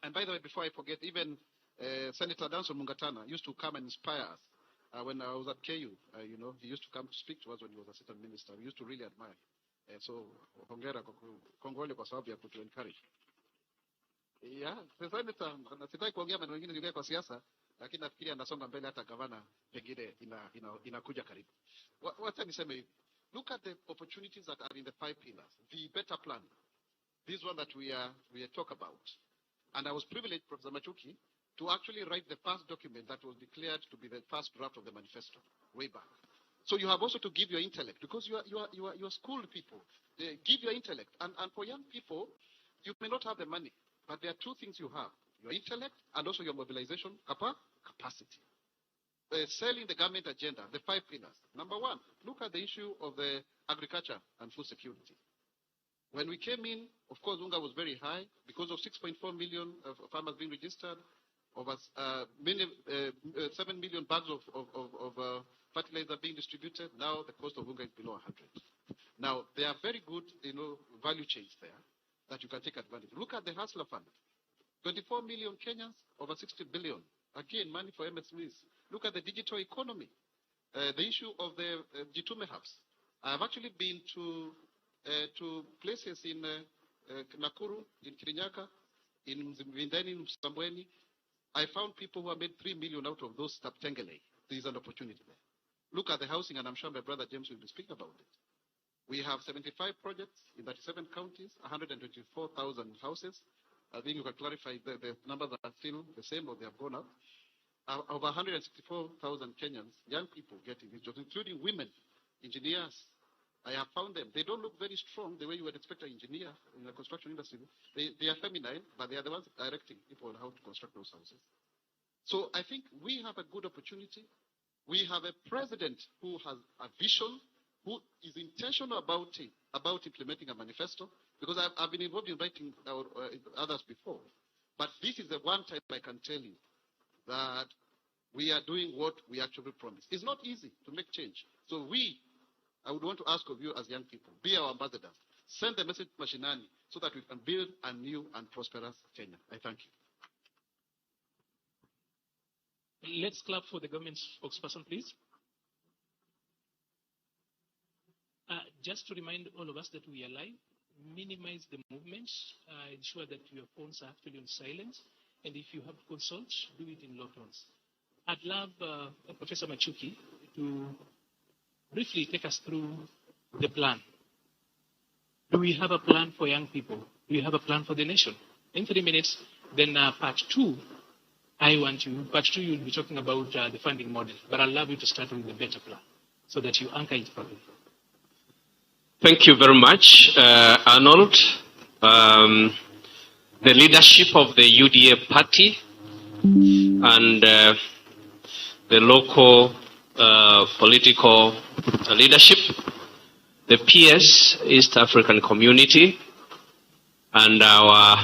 And by the way, before I forget, even Senator Danson Mungatana used to come and inspire us. When I was at KU, he used to come to speak to us when he was assistant minister. We used to really admire. So, hongera kongole kwa sababu ya kutu encourage. Yeah, Senator, sitaki kuongea maneno mengine niongee kwa siasa, lakini nafikiri anasonga mbele hata gavana pengine inakuja karibu. Wacha niseme hivi. Look at the opportunities that are in the 5 pillars. The better plan. This one that we are talk about. And I was privileged, Professor Machuki, to actually write the first document that was declared to be the first draft of the manifesto way back. So you have also to give your intellect, because you are schooled people. Give your intellect. And for young people, you may not have the money, but there are 2 things you have: your intellect and also your mobilization capacity. Selling the government agenda, the 5 pillars. Number 1, look at the issue of the agriculture and food security. When we came in, of course, UNGA was very high because of 6.4 million farmers being registered, over 7 million bags of fertilizer being distributed. Now the cost of UNGA is below 100. Now there are very good, value chains there that you can take advantage. Look at the Hustler Fund, 24 million Kenyans, over 60 billion. Again, money for MSMEs. Look at the digital economy, the issue of the Jitume hubs. I have actually been to places in Nakuru, in Kirinyaga, in Vindeni, in Msambweni. I found people who have made 3 million out of those Taptengele. There is an opportunity there. Look at the housing, and I'm sure my brother James will be speaking about it. We have 75 projects in 37 counties, 124,000 houses. I think you can clarify the numbers are still the same or they have gone up. Over 164,000 Kenyans, young people getting these jobs, including women, engineers. I have found them. They don't look very strong the way you would expect an engineer in the construction industry. They are feminine, but they are the ones directing people on how to construct those houses. So I think we have a good opportunity. We have a president who has a vision, who is intentional about implementing a manifesto, because I've been involved in writing others before. But this is the one time I can tell you that we are doing what we actually promised. It's not easy to make change. So I would want to ask of you as young people, be our ambassadors. Send the message to Mashinani so that we can build a new and prosperous Kenya. I thank you. Let's clap for the government spokesperson, please. Just to remind all of us that we are live, minimize the movements, ensure that your phones are actually on silent, and if you have to consult, do it in low tones. I'd love Professor Machuki to briefly take us through the plan. Do we have a plan for young people? Do we have a plan for the nation? In 3 minutes, then part 2, part 2 you'll be talking about the funding model, but I'd love you to start with the better plan so that you anchor it properly. Thank you very much, Arnold. The leadership of the UDA party and the local political leadership, the PS, East African Community, and our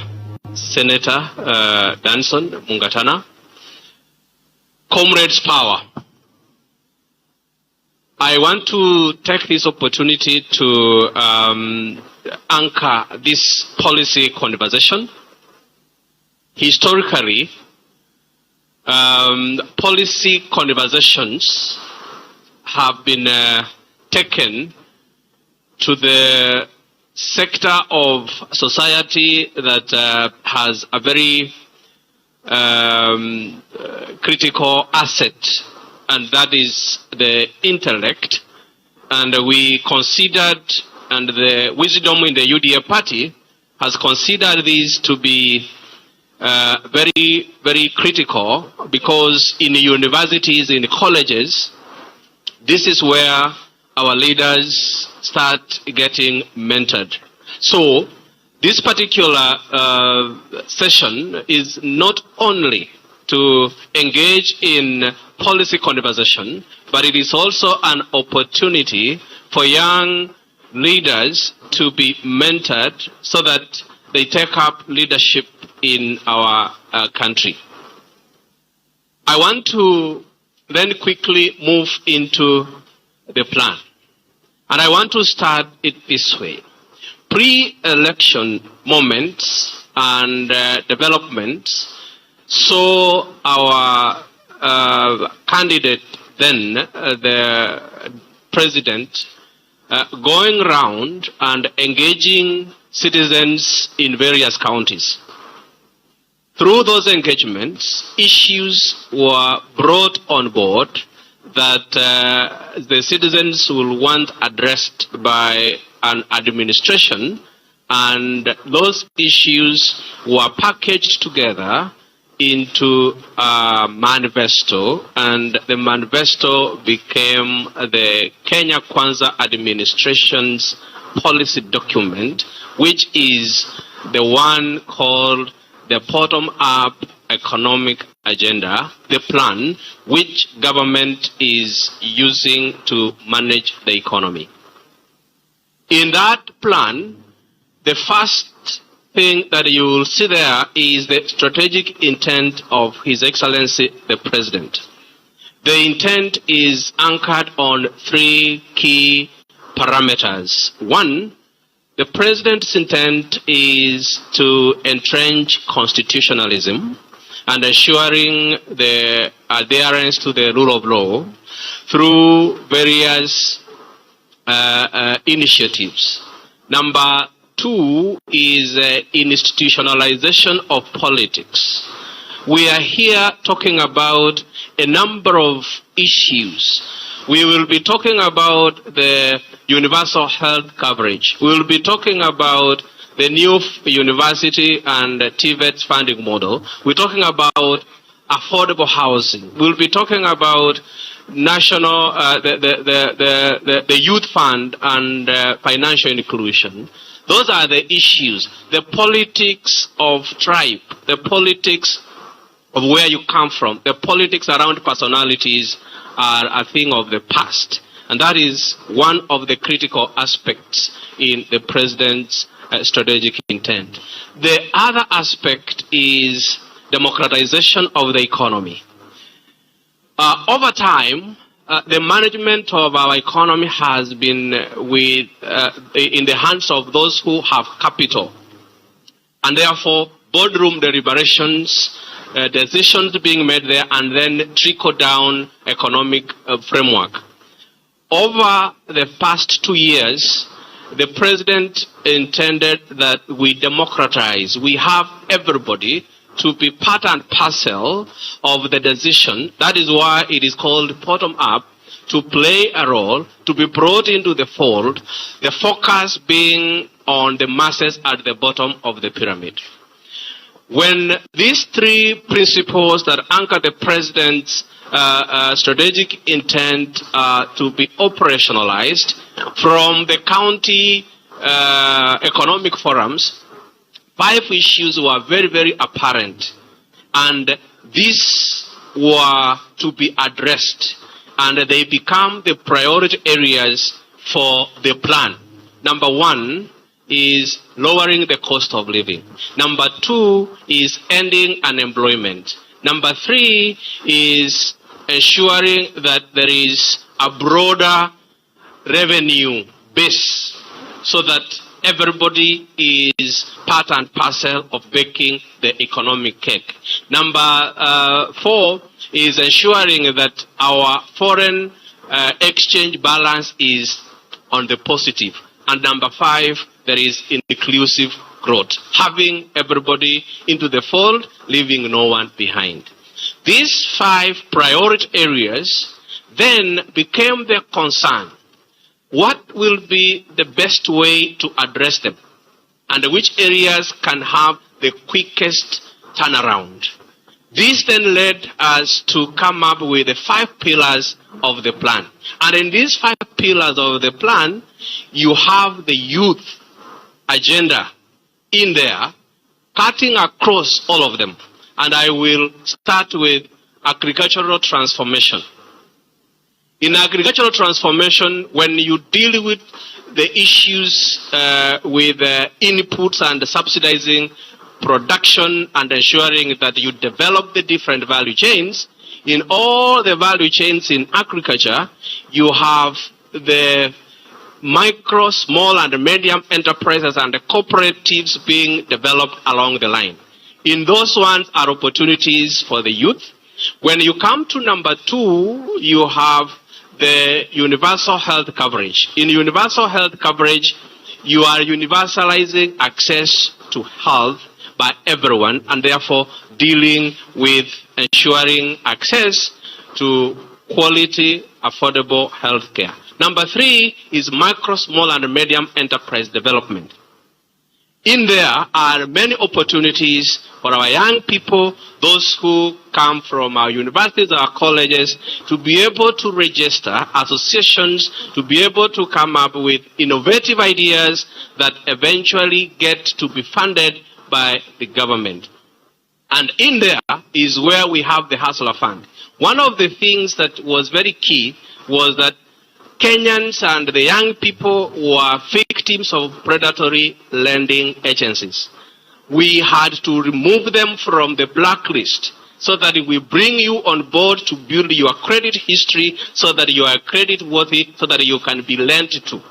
Senator Danson Mungatana. Comrades power. I want to take this opportunity to anchor this policy conversation. Historically, policy conversations have been taken to the sector of society that has a very critical asset, and that is the intellect. And we considered, and the wisdom in the UDA party has considered this to be very, very critical, because in the universities, in the colleges, this is where our leaders start getting mentored. So this particular session is not only to engage in policy conversation, but it is also an opportunity for young leaders to be mentored so that they take up leadership in our country. I want to then quickly move into the plan. And I want to start it this way. Pre-election moments and Development saw our candidate then, the president, going around and engaging citizens in various counties. Through those engagements, issues were brought on board that the citizens will want addressed by an administration, and those issues were packaged together into a manifesto, and the manifesto became the Kenya Kwanza administration's policy document, which is the one called the bottom-up economic agenda, the plan which government is using to manage the economy. In that plan, the first thing that you will see there is the strategic intent of His Excellency the President. The intent is anchored on three key parameters. One, the President's intent is to entrench constitutionalism and ensuring the adherence to the rule of law through various initiatives. Number two is institutionalization of politics. We are here talking about a number of issues. We will be talking about the universal health coverage. We will be talking about the new university and TVET funding model. We're talking about affordable housing. We'll be talking about national, the youth fund and financial inclusion. Those are the issues. The politics of tribe, the politics of where you come from, the politics around personalities are a thing of the past. And that is one of the critical aspects in the President's strategic intent. The other aspect is democratization of the economy. Over time, the management of our economy has been in the hands of those who have capital. And therefore, boardroom deliberations, decisions being made there, and then trickle-down economic framework. Over the past 2 years, the President intended that we democratize. We have everybody to be part and parcel of the decision. That is why it is called bottom-up, to play a role, to be brought into the fold, the focus being on the masses at the bottom of the pyramid. When these three principles that anchor the President's strategic intent to be operationalized from the county economic forums, 5 issues were very, very apparent, and these were to be addressed, and they become the priority areas for the plan. Number 1 is lowering the cost of living. Number 2 is ending unemployment. Number 3 is ensuring that there is a broader revenue base so that everybody is part and parcel of baking the economic cake. Number 4 is ensuring that our foreign exchange balance is on the positive. And number 5, there is inclusive growth, having everybody into the fold, leaving no one behind. These 5 priority areas then became the concern. What will be the best way to address them? And which areas can have the quickest turnaround? This then led us to come up with the 5 pillars of the plan. And in these 5 pillars of the plan, you have the youth agenda in there, cutting across all of them. And I will start with agricultural transformation. In agricultural transformation, when you deal with the issues with inputs and subsidizing production and ensuring that you develop the different value chains, in all the value chains in agriculture, you have the micro, small, and medium enterprises and cooperatives being developed along the line. In those ones are opportunities for the youth. When you come to number 2, you have the universal health coverage. In universal health coverage, you are universalizing access to health by everyone, and therefore dealing with ensuring access to quality, affordable health care. Number 3 is micro, small, and medium enterprise development. In there are many opportunities for our young people, those who come from our universities, our colleges, to be able to register associations, to be able to come up with innovative ideas that eventually get to be funded by the government. And in there is where we have the Hustler Fund. One of the things that was very key was that Kenyans and the young people were victims of predatory lending agencies. We had to remove them from the blacklist so that we bring you on board to build your credit history so that you are credit worthy, so that you can be lent to.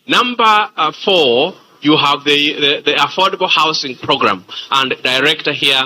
Number 4, you have the affordable housing program, and the director here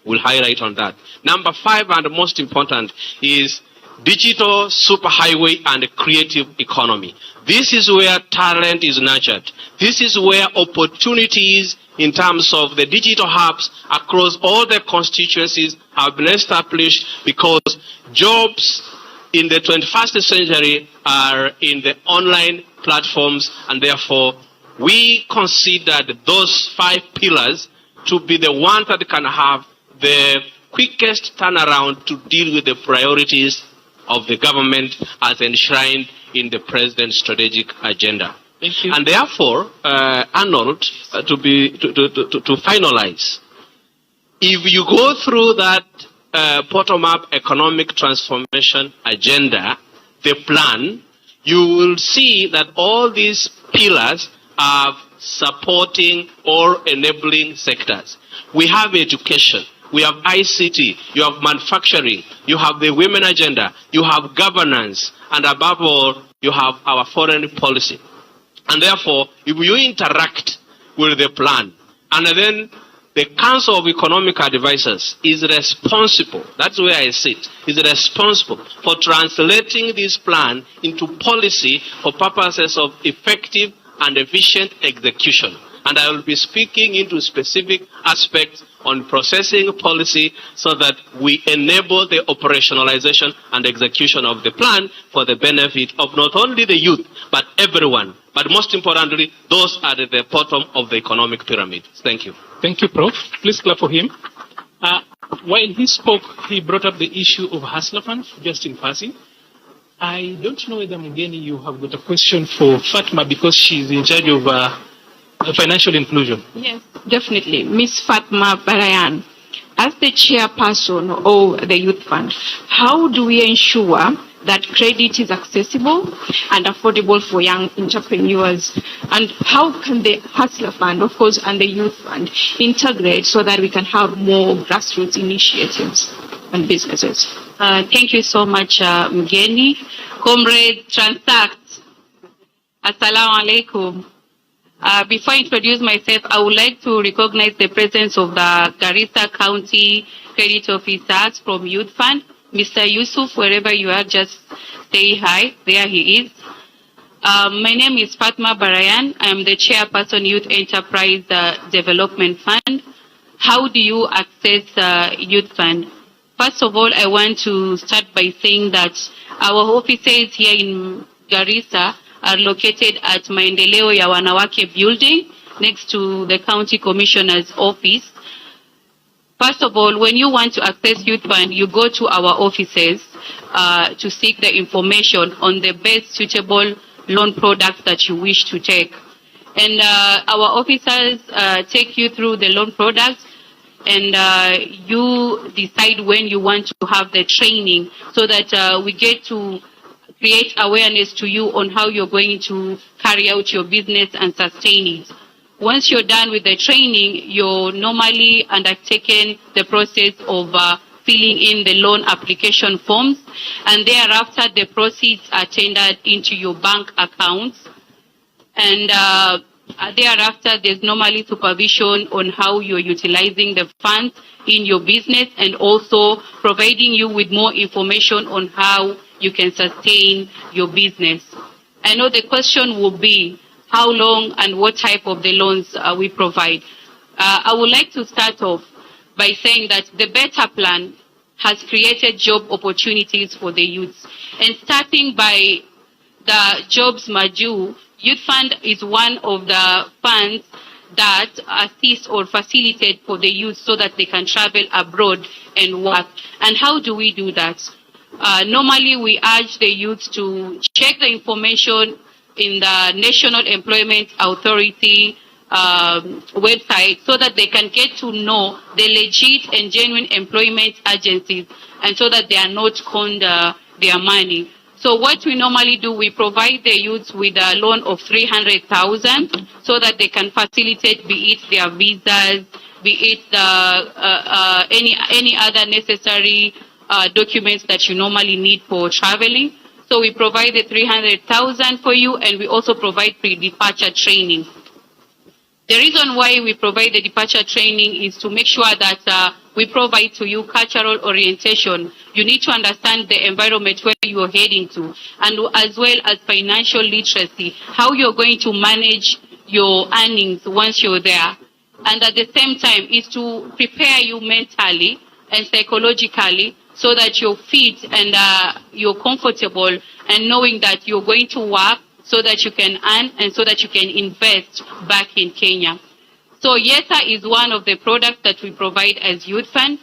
will highlight on that. Number 5, and most important, is digital superhighway and creative economy. This is where talent is nurtured. This is where opportunities in terms of the digital hubs across all the constituencies have been established, because jobs in the 21st century are in the online platforms, and therefore we considered those 5 pillars to be the ones that can have the quickest turnaround to deal with the priorities of the government as enshrined in the president's strategic agenda. Thank you. And therefore, Arnold, to finalize, if you go through that bottom-up economic transformation agenda, the plan, you will see that all these pillars are supporting or enabling sectors. We have education. We have ICT, you have manufacturing, you have the women agenda, you have governance, and above all, you have our foreign policy. And therefore, if you interact with the plan, and then the Council of Economic Advisors is responsible, that's where I sit, is responsible for translating this plan into policy for purposes of effective and efficient execution. And I will be speaking into specific aspects on processing policy so that we enable the operationalization and execution of the plan for the benefit of not only the youth, but everyone. But most importantly, those are at the bottom of the economic pyramid. Thank you. Thank you, Prof. Please clap for him. While he spoke, he brought up the issue of Hustler Fund, just in passing. I don't know whether, Mugeni, you have got a question for Fatma, because she's in charge of financial inclusion. Yes, definitely. Miss Fatma Barayan, as the chairperson of the Youth Fund, how do we ensure that credit is accessible and affordable for young entrepreneurs? And how can the Hustler Fund, of course, and the Youth Fund integrate so that we can have more grassroots initiatives and businesses? Thank you so much, Mgeni. Comrades, Transact. Assalamu alaikum. Before I introduce myself, I would like to recognize the presence of the Garissa County Credit Officers from Youth Fund. Mr. Yusuf, wherever you are, just say hi. There he is. My name is Fatma Barayan. I am the chairperson, Youth Enterprise Development Fund. How do you access Youth Fund? First of all, I want to start by saying that our offices here in Garissa are located at Maendeleo ya Wanawake building next to the County Commissioner's office. First of all, when you want to access Youth Fund, you go to our offices to seek the information on the best suitable loan products that you wish to take. And our officers take you through the loan products, and you decide when you want to have the training so that we get to create awareness to you on how you're going to carry out your business and sustain it. Once you're done with the training, you're normally undertaken the process of filling in the loan application forms, and thereafter the proceeds are tendered into your bank accounts And thereafter, there's normally supervision on how you're utilizing the funds in your business and also providing you with more information on how you can sustain your business. I know the question will be how long and what type of the loans we provide. I would like to start off by saying that the Better Plan has created job opportunities for the youths. And starting by the Jobs Maju, Youth Fund is one of the funds that assist or facilitate for the youth so that they can travel abroad and work. And how do we do that? Normally, we urge the youth to check the information in the National Employment Authority website so that they can get to know the legit and genuine employment agencies and so that they are not conned their money. So what we normally do, we provide the youths with a loan of 300,000 so that they can facilitate, be it their visas, be it any other necessary documents that you normally need for traveling. So we provide the 300,000 for you, and we also provide pre-departure training. The reason why we provide the departure training is to make sure that we provide to you cultural orientation. You need to understand the environment where you are heading to, and as well as financial literacy, how you're going to manage your earnings once you're there. And at the same time is to prepare you mentally and psychologically so that you're fit and you're comfortable and knowing that you're going to work so that you can earn and so that you can invest back in Kenya. So YESA is one of the products that we provide as Youth Fund.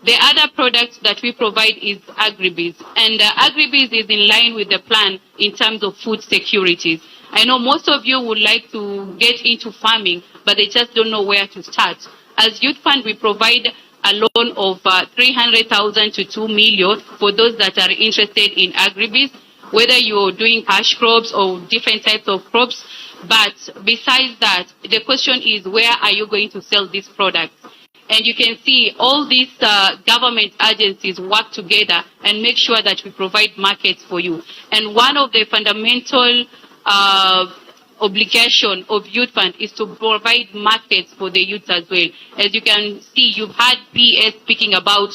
The other product that we provide is Agribiz. And Agribiz is in line with the plan in terms of food securities. I know most of you would like to get into farming, but they just don't know where to start. As Youth Fund, we provide a loan of 300,000 to 2 million for those that are interested in Agribiz, whether you're doing cash crops or different types of crops. But besides that, the question is, where are you going to sell these products? And you can see all these government agencies work together and make sure that we provide markets for you. And one of the fundamental obligation of Youth Fund is to provide markets for the youth as well. As you can see, you've had PS speaking about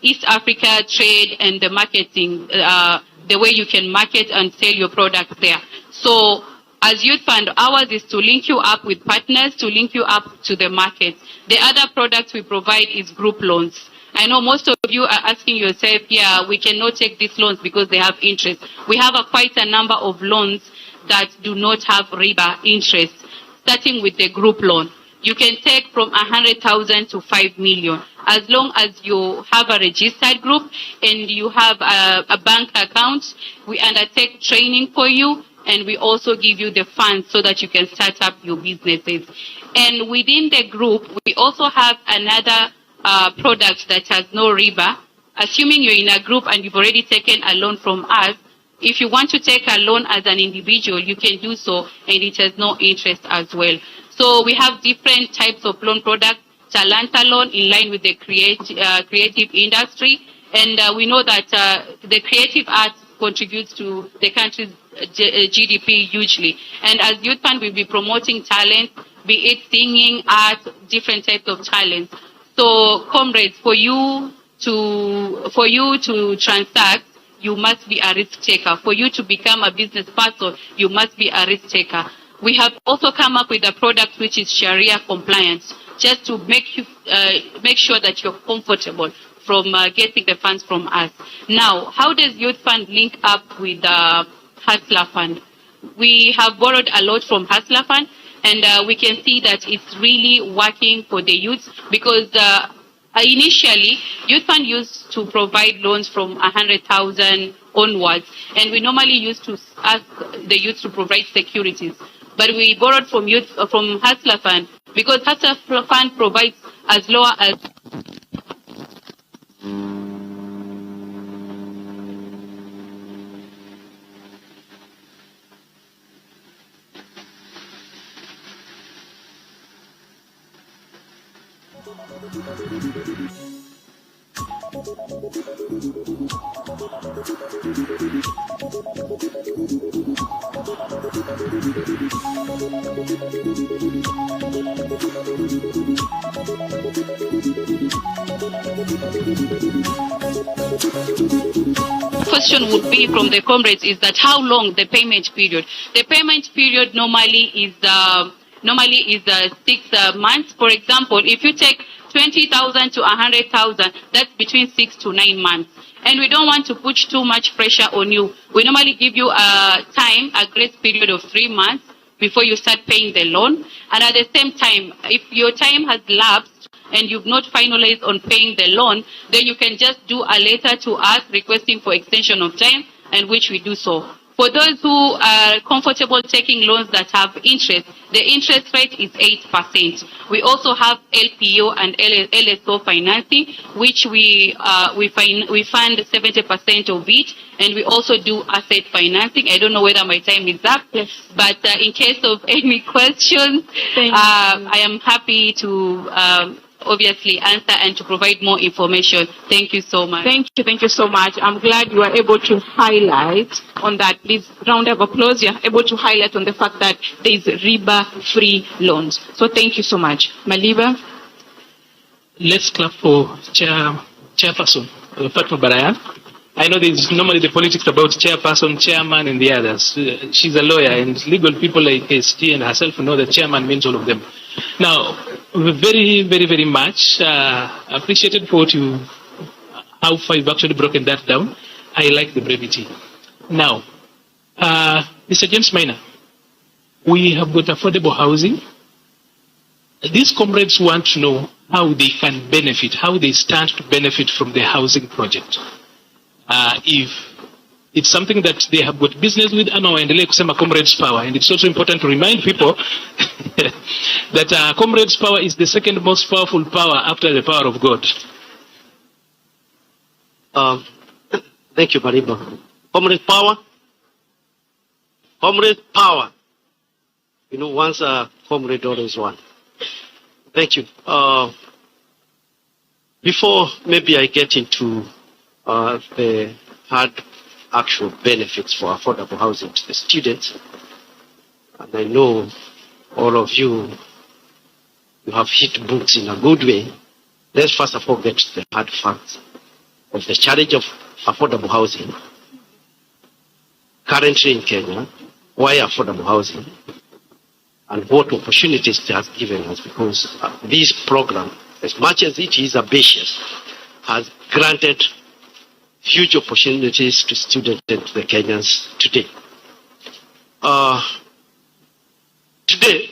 East Africa trade and the marketing, the way you can market and sell your products there. So as Youth Fund, ours is to link you up with partners, to link you up to the market. The other product we provide is group loans. I know most of you are asking yourself, yeah, we cannot take these loans because they have interest. We have quite a number of loans that do not have riba interest, starting with the group loan. You can take from 100,000 to 5 million, as long as you have a registered group and you have a bank account. We undertake training for you, and we also give you the funds so that you can start up your businesses. And within the group, we also have another product that has no riba. Assuming you're in a group and you've already taken a loan from us, if you want to take a loan as an individual, you can do so, and it has no interest as well. So we have different types of loan products. Talanta loan in line with the creative industry, and we know that the creative arts contributes to the country's GDP hugely. And as Youth Fund, we'll be promoting talent, be it singing, art, different types of talents. So, comrades, for you to transact, you must be a risk taker. For you to become a business person, you must be a risk taker. We have also come up with a product which is Sharia compliance, just to make sure that you're comfortable from getting the funds from us. Now, how does Youth Fund link up with Hustler Fund? We have borrowed a lot from Hustler Fund, and we can see that it's really working for the youth because initially, Youth Fund used to provide loans from 100,000 onwards, and we normally used to ask the youth to provide securities. But we borrowed from Hustler Fund because Hustler Fund provides as low as Question would be from the comrades is that how long the payment period? The payment period normally is 6 months. For example, if you take 20,000 to 100,000, that's between 6 to 9 months. And we don't want to put too much pressure on you. We normally give you a grace period of 3 months before you start paying the loan. And at the same time, if your time has lapsed and you've not finalized on paying the loan, then you can just do a letter to us requesting for extension of time, and which we do so. For those who are comfortable taking loans that have interest, the interest rate is 8%. We also have LPO and LSO financing, which we fund 70% of it, and we also do asset financing. I don't know whether my time is up, yes, but in case of any questions, I am happy to obviously answer and to provide more information. Thank you so much. Thank you so much. I'm glad you are able to highlight on that. Please, round of applause. You're able to highlight on the fact that there is riba-free loans. So thank you so much. Maliba? Let's clap for Chairperson Fatma Barayan. I know there's normally the politics about chairperson, chairman, and the others. She's a lawyer, and legal people like ST and herself know that chairman means all of them. Now, very, very, very much appreciated for how far you've actually broken that down. I like the brevity. Now, Mr. James Minor, we have got affordable housing. These comrades want to know how they can benefit, how they stand to benefit from the housing project. If it's something that they have got business with, and Comrades Power. And it's also important to remind people that Comrades Power is the second most powerful power after the power of God. Thank you, Mariba. Comrades Power. Comrades Power. You know, once a comrade, always one. Thank you. Before maybe I get into the hard actual benefits for affordable housing to the students, and I know all of you have hit books in a good way. Let's first of all get to the hard facts of the challenge of affordable housing currently in Kenya, why affordable housing, and what opportunities it has given us, because this program, as much as it is ambitious, has granted huge opportunities to students and to the Kenyans today. Today,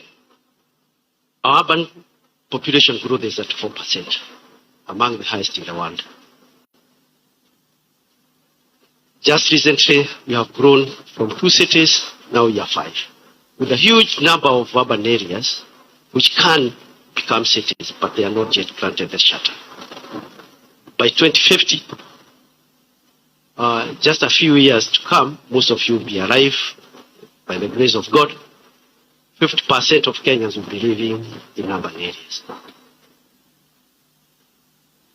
our urban population growth is at 4%, among the highest in the world. Just recently, we have grown from 2 cities, now we are 5, with a huge number of urban areas which can become cities, but they are not yet granted the charter. By 2050, just a few years to come, most of you will be alive by the grace of God. 50% of Kenyans will be living in urban areas.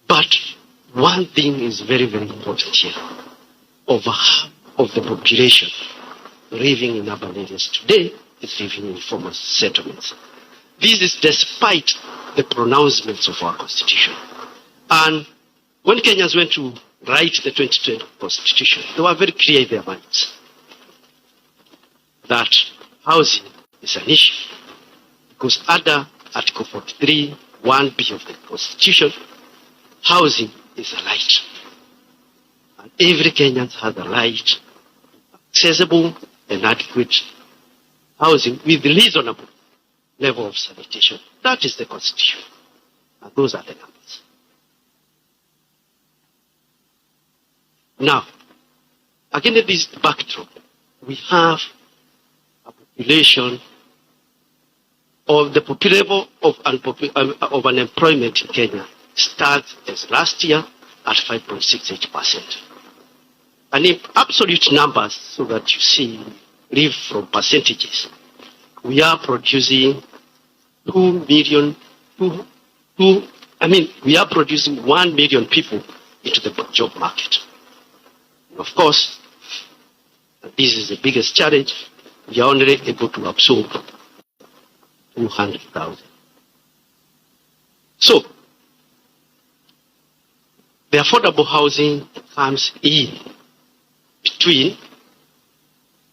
But one thing is very, very important here. Over half of the population living in urban areas today is living in formal settlements. This is despite the pronouncements of our constitution. And when Kenyans went to write the 2020 constitution, they were very clear in their minds that housing is an issue, because under Article 43, 1B of the constitution, housing is a right. And every Kenyan has a right, accessible and adequate housing with reasonable level of sanitation. That is the constitution. And those are the numbers. Now, against this backdrop, we have a population of the level of unemployment in Kenya starts as last year at 5.68%. And in absolute numbers, so that you see, live from percentages, we are producing 1 million people into the job market. And of course, this is the biggest challenge. We are only able to absorb 200,000. So, the affordable housing comes in between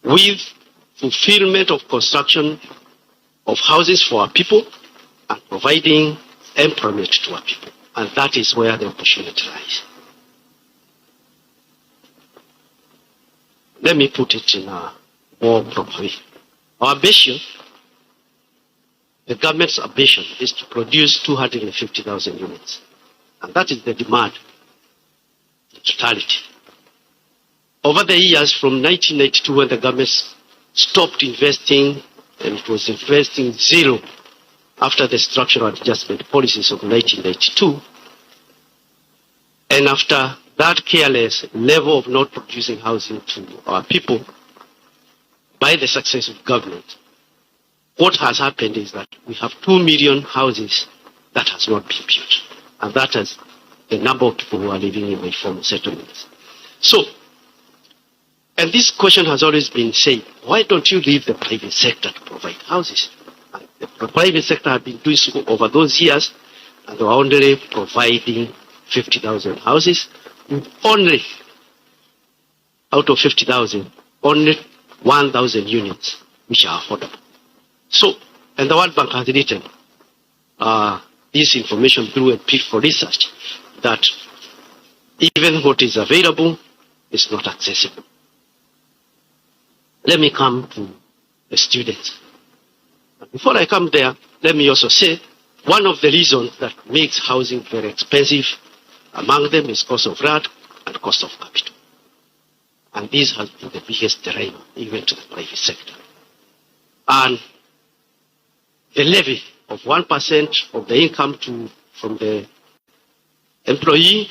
with fulfillment of construction of houses for our people and providing employment to our people. And that is where the opportunity lies. Let me put it in a more proper way. Our ambition, the government's ambition, is to produce 250,000 units. And that is the demand in totality. Over the years, from 1992, when the government stopped investing, and it was investing zero after the structural adjustment policies of 1992, and after that careless level of not producing housing to our people, by the successive government, what has happened is that we have 2 million houses that has not been built. And that is the number of people who are living in informal settlements. So, and this question has always been said, why don't you leave the private sector to provide houses? And the private sector has been doing so over those years, and they are only providing 50,000 houses, with only, out of 50,000, only 1,000 units which are affordable. So, and the World Bank has written this information through a peer research that even what is available is not accessible. Let me come to the students. Before I come there, let me also say one of the reasons that makes housing very expensive among them is cost of rent and cost of capital. And this has been the biggest driver even to the private sector. And the levy of 1% of the income from the employee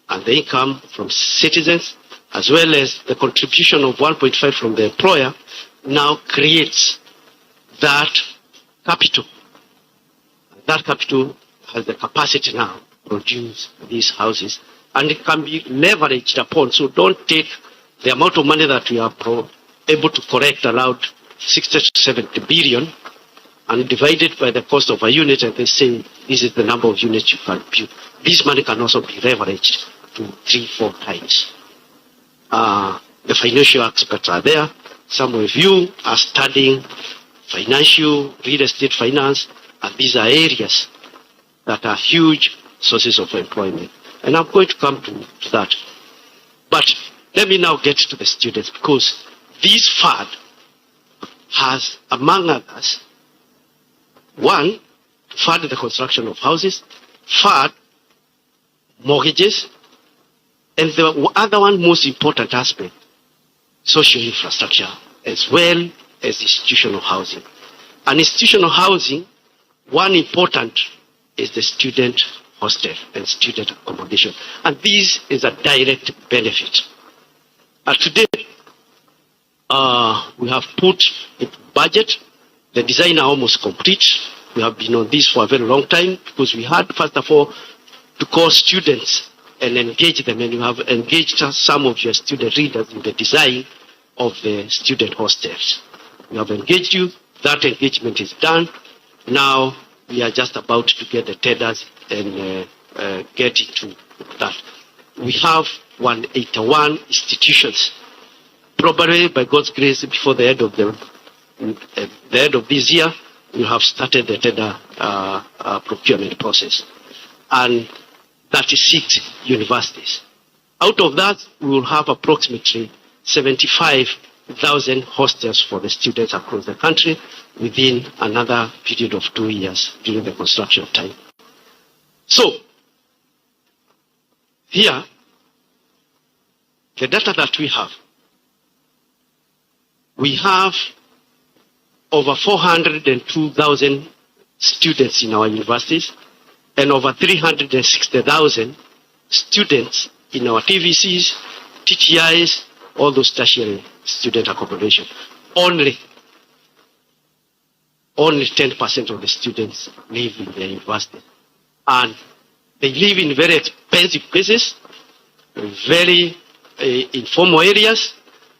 and the income from citizens, as well as the contribution of 1.5 from the employer, now creates that capital. That capital has the capacity now to produce these houses, and it can be leveraged upon. So don't take the amount of money that we are able to collect, around 60 to 70 billion, and divide it by the cost of a unit, and they say this is the number of units you can build. This money can also be leveraged to 3-4 times. The financial experts are there. Some of you are studying financial, real estate finance, and these are areas that are huge sources of employment. And I'm going to come to that. But let me now get to the students, because this fund has, among others, one, to fund the construction of houses, fund mortgages, and the other one most important aspect, social infrastructure, as well as institutional housing. And institutional housing, one important is the student hostel and student accommodation. And this is a direct benefit. Today, we have put in budget, the design are almost complete. We have been on this for a very long time, because we had, first of all, to call students and engage them, and you have engaged some of your student leaders in the design of the student hostels. We have engaged you, that engagement is done. Now we are just about to get the tenders and get into that. We have 181 institutions. Probably by God's grace, before the end of this year, we have started the tender procurement process. And 36 universities. Out of that, we will have approximately 75,000 hostels for the students across the country within another period of 2 years during the construction time. So, here, the data that we have over 402,000 students in our universities, and over 360,000 students in our TVCs, TTIs, all those tertiary student accommodation. Only 10% of the students live in the university. And they live in very expensive places, very informal areas,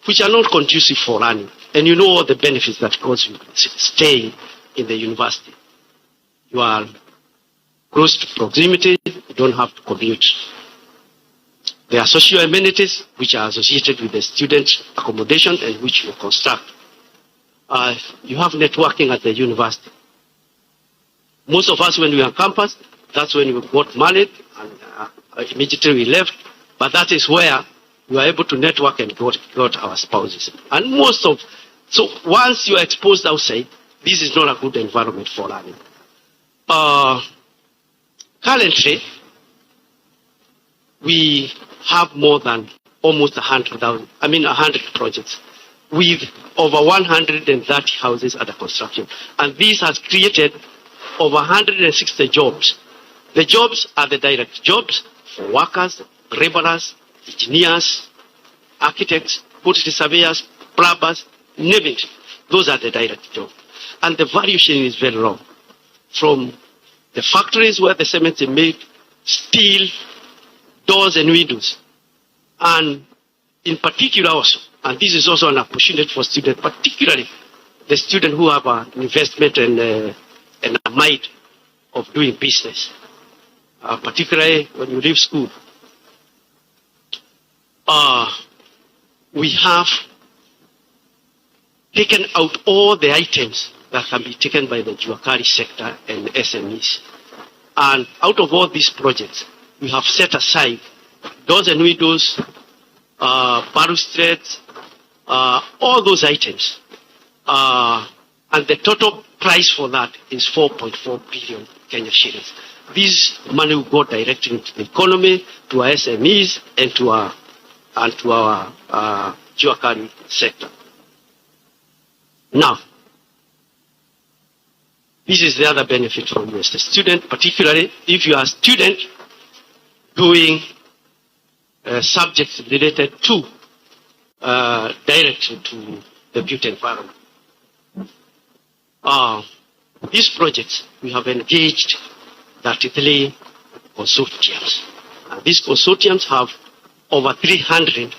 which are not conducive for learning. And you know all the benefits that goes with staying in the university. You are close to proximity, you don't have to commute. There are social amenities which are associated with the student accommodation and which you construct. You have networking at the university. Most of us, when we are on campus, that's when we got married and immediately we left. But that is where we are able to network and got our spouses. And so once you are exposed outside, this is not a good environment for learning. Currently, we have more than almost 100 projects with over 130 houses under construction. And this has created over 160 jobs. The jobs are the direct jobs for workers, laborers, engineers, architects, quantity surveyors, plumbers, name it. Those are the direct jobs. And the value chain is very low. From the factories where the cement is made, steel, doors and windows. And in particular also, and this is also an opportunity for students, particularly the students who have an investment and a mind of doing business, particularly when you leave school. We have taken out all the items that can be taken by the Juakari sector and SMEs. And out of all these projects, we have set aside doors and windows, balustrades, all those items. And the total price for that is 4.4 billion Kenya shillings. This money will go directly into the economy, to our SMEs, and to our Juakari sector. Now, this is the other benefit for you as a student, particularly if you are a student doing subjects related to directly to the built environment. These projects, we have engaged 33 consortiums. These consortiums have over 300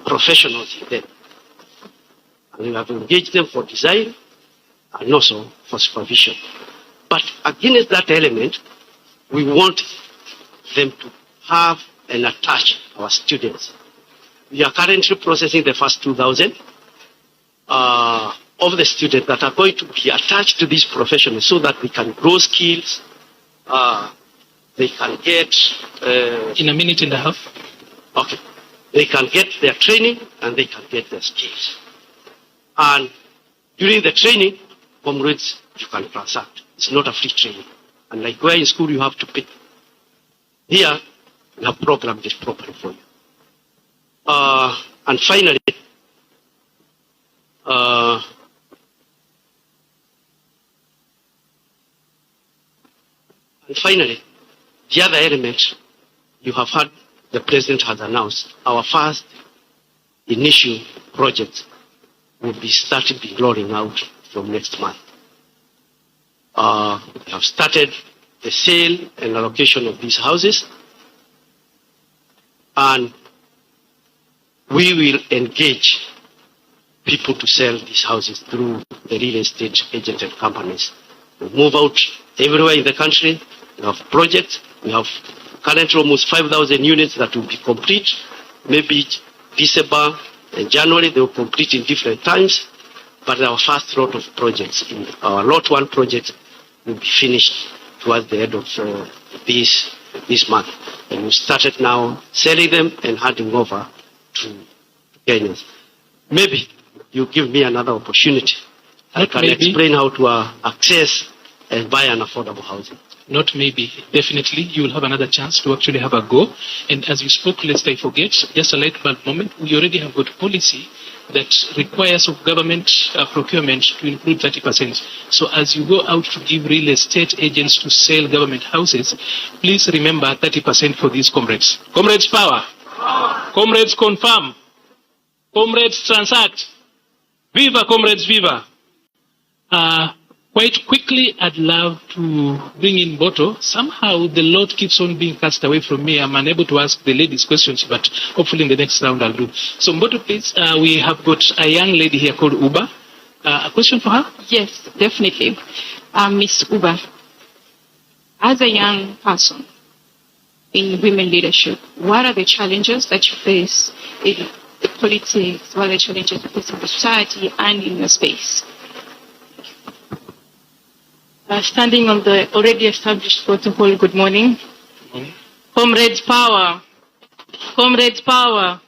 professionals in them. And we have engaged them for design and also for supervision. But against that element, we want them to have and attach our students. We are currently processing the first 2,000 of the students that are going to be attached to these professionals so that they can grow skills, they can get... in a minute and a half. Okay. They can get their training and they can get their skills. And during the training, Comrades, you can transact. It's not a free training. And like where in school you have to pay. Here, we have programmed this properly for you. And finally, the other element you have heard the President has announced, our first initial project will be started rolling out from next month. We have started the sale and allocation of these houses, and we will engage people to sell these houses through the real estate agent and companies. We move out everywhere in the country. We have projects. We have currently almost 5,000 units that will be complete. Maybe December and January they will complete in different times. But our first lot of projects, our lot 1 project, will be finished towards the end of this month. And we started now selling them and handing over to Kenyans. Maybe you give me another opportunity. I can explain how to access and buy an affordable housing. Not maybe, definitely, you will have another chance to actually have a go. And as you spoke, lest I forget, just a light bulb moment, we already have got policy that requires of government procurement to include 30%. So as you go out to give real estate agents to sell government houses, please remember 30% for these comrades. Comrades power. Comrades confirm. Comrades transact. Viva comrades, viva. Quite quickly, I'd love to bring in Boto. Somehow, the load keeps on being cast away from me. I'm unable to ask the ladies questions, but hopefully in the next round I'll do. So, Boto, please, we have got a young lady here called Uba. A question for her? Yes, definitely. Miss Uba, as a young person in women leadership, what are the challenges that you face in politics? What are the challenges you face in the society and in your space? Standing on the already established protocol, good morning. Comrades power. Comrades power.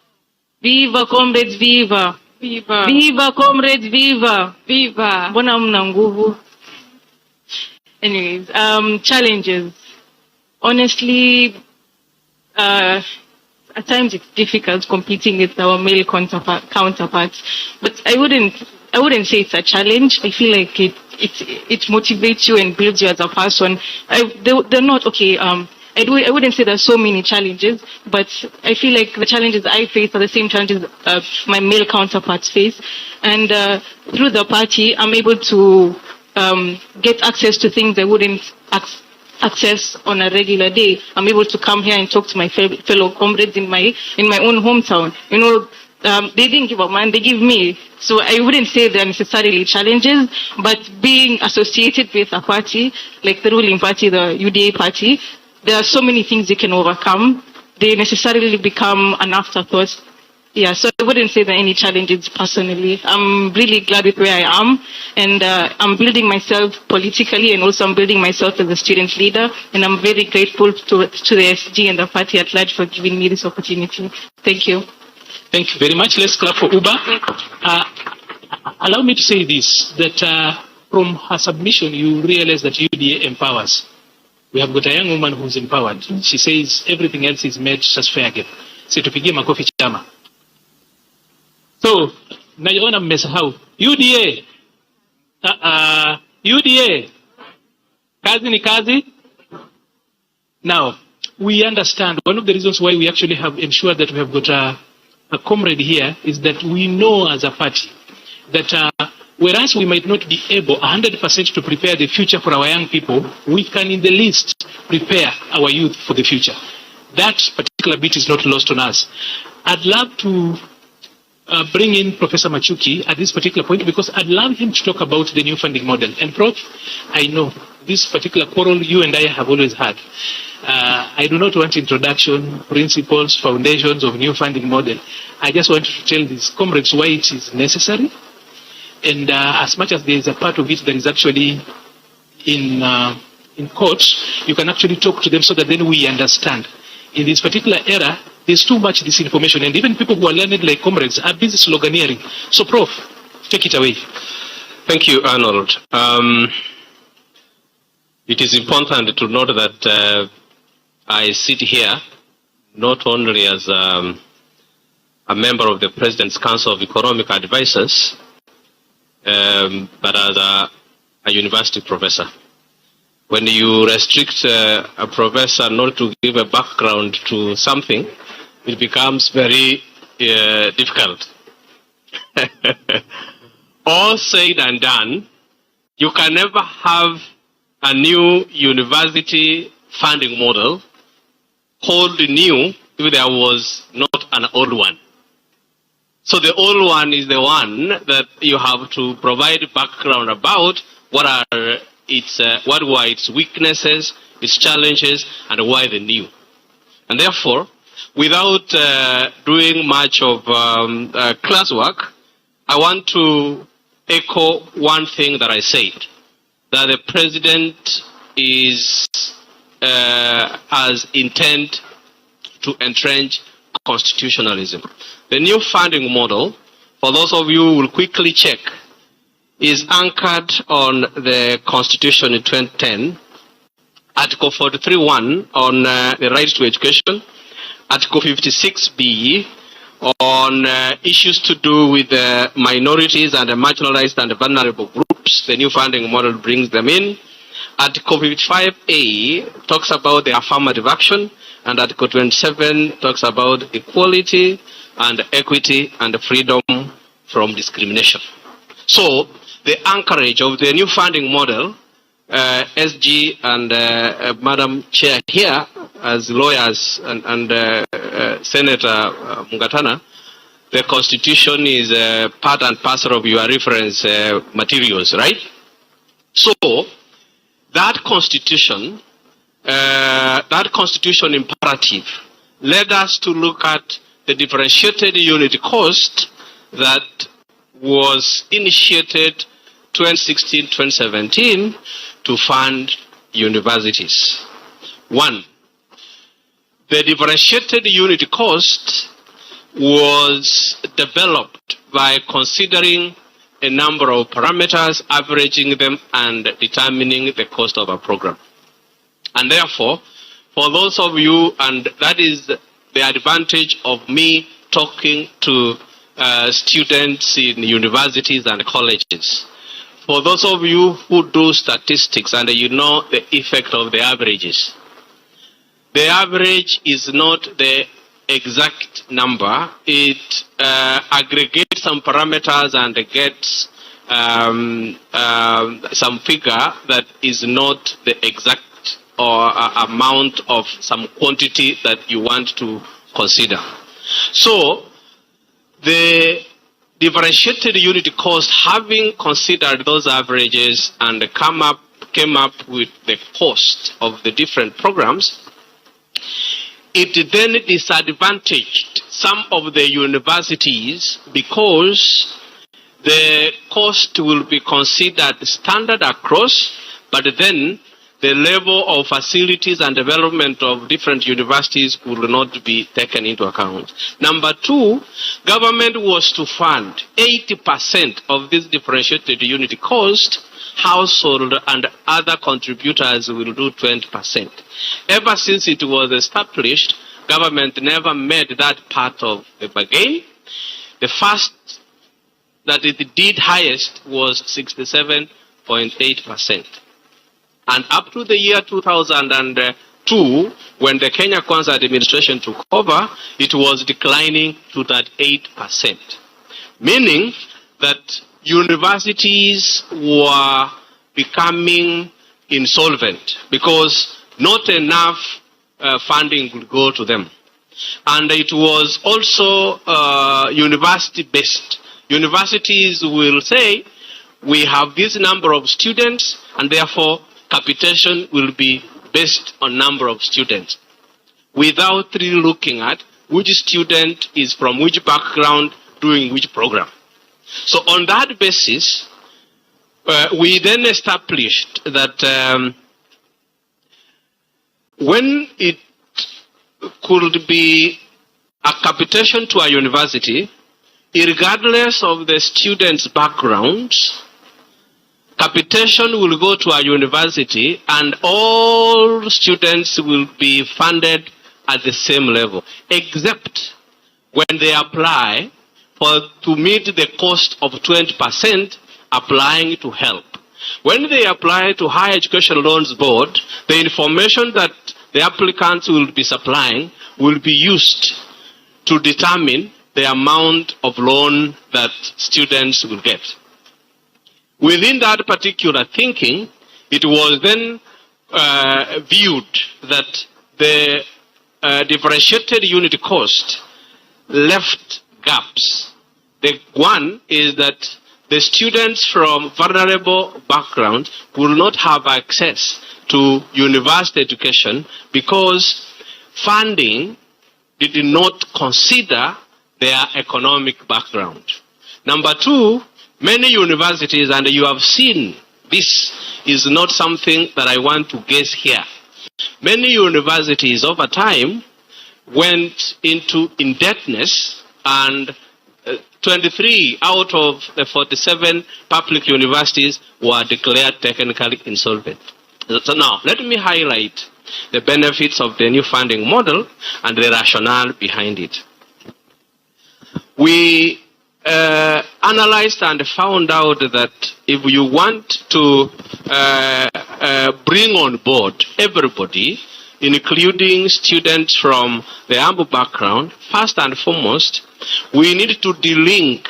Viva comrades, viva. Viva. Viva comrades, viva. Viva. Mbona mna nguvu? Anyways, challenges. Honestly, at times it's difficult competing with our male counterparts, but I wouldn't say it's a challenge. I feel like it motivates you and builds you as a person. They're not okay. I wouldn't say there's so many challenges, but I feel like the challenges I face are the same challenges my male counterparts face. And through the party, I'm able to get access to things I wouldn't access on a regular day. I'm able to come here and talk to my fellow comrades in my own hometown. You know, they didn't give up, man. They give me. So I wouldn't say they're necessarily challenges, but being associated with a party, like the ruling party, the UDA party, there are so many things you can overcome. They necessarily become an afterthought. Yeah, so I wouldn't say there are any challenges personally. I'm really glad with where I am, and I'm building myself politically, and also I'm building myself as a student leader, and I'm very grateful to the SG and the party at large for giving me this opportunity. Thank you. Thank you very much. Let's clap for Uba. Allow me to say this, that from her submission, you realize that UDA empowers. We have got a young woman who's empowered. She says everything else is made just fair game. So tupigie makofi chama. So, naiona mmesahau. UDA. UDA. Kazi ni kazi. Now, we understand one of the reasons why we actually have ensured that we have got a comrade here is that we know as a party that whereas we might not be able 100% to prepare the future for our young people, we can in the least prepare our youth for the future. That particular bit is not lost on us. I'd love to bring in Professor Machuki at this particular point because I'd love him to talk about the new funding model. And Prof, I know this particular quarrel you and I have always had. I do not want introduction, principles, foundations of new funding model. I just want to tell these comrades why it is necessary. And as much as there is a part of it that is actually in court, you can actually talk to them so that then we understand. In this particular era, there's too much disinformation, and even people who are learned like comrades are busy sloganeering. So, Prof, take it away. Thank you, Arnold. It is important to note that I sit here not only as a member of the President's Council of Economic Advisors, but as a university professor. When you restrict a professor not to give a background to something, it becomes very difficult. All said and done, you can never have a new university funding model hold new if there was not an old one. So the old one is the one that you have to provide background about what were its weaknesses, its challenges, and why the new. And therefore, without doing much of classwork, I want to echo one thing that I said, that the President has intent to entrench constitutionalism. The new funding model, for those of you who will quickly check, is anchored on the Constitution in 2010, Article 43.1 on the right to education, Article 56B on issues to do with minorities and marginalized and vulnerable groups. The new funding model brings them in. Article 55A talks about the affirmative action, and Article 27 talks about equality and equity and freedom from discrimination. So the anchorage of the new funding model, SG and Madam Chair here, as lawyers and Senator Mungatana, the Constitution is part and parcel of your reference materials, right? So that Constitution imperative led us to look at the differentiated unit cost that was initiated 2016-2017 to fund universities. One, the differentiated unit cost was developed by considering a number of parameters, averaging them, and determining the cost of a program. And therefore, for those of you, and that is the advantage of me talking to students in universities and colleges. For those of you who do statistics and you know the effect of the averages, the average is not the exact number. It aggregates some parameters and gets some figure that is not the exact or amount of some quantity that you want to consider. So the differentiated unit cost, having considered those averages and came up with the cost of the different programs, it then disadvantaged some of the universities because the cost will be considered standard across, but then the level of facilities and development of different universities will not be taken into account. Number two, government was to fund 80% of this differentiated unit cost. Household and other contributors will do 20%. Ever since it was established, government never made that part of the bargain. The first that it did highest was 67.8%. And up to the year 2002, when the Kenya Kwanza administration took over, it was declining to that 8%. Meaning that universities were becoming insolvent because not enough funding would go to them. And it was also university-based. Universities will say, we have this number of students, and therefore capitation will be based on number of students, without really looking at which student is from which background doing which program. So on that basis, we then established that when it could be a capitation to a university, regardless of the student's backgrounds, capitation will go to a university and all students will be funded at the same level, except when they apply to meet the cost of 20% applying to help. When they apply to Higher Education Loans Board, the information that the applicants will be supplying will be used to determine the amount of loan that students will get. Within that particular thinking, it was then viewed that the differentiated unit cost left gaps. The one is that the students from vulnerable backgrounds will not have access to university education because funding did not consider their economic background. Number two, many universities, and you have seen this is not something that I want to guess here. Many universities over time went into indebtedness, and 23 out of the 47 public universities were declared technically insolvent. So now, let me highlight the benefits of the new funding model and the rationale behind it. We analyzed and found out that if you want to bring on board everybody, including students from the humble background, first and foremost, we need to delink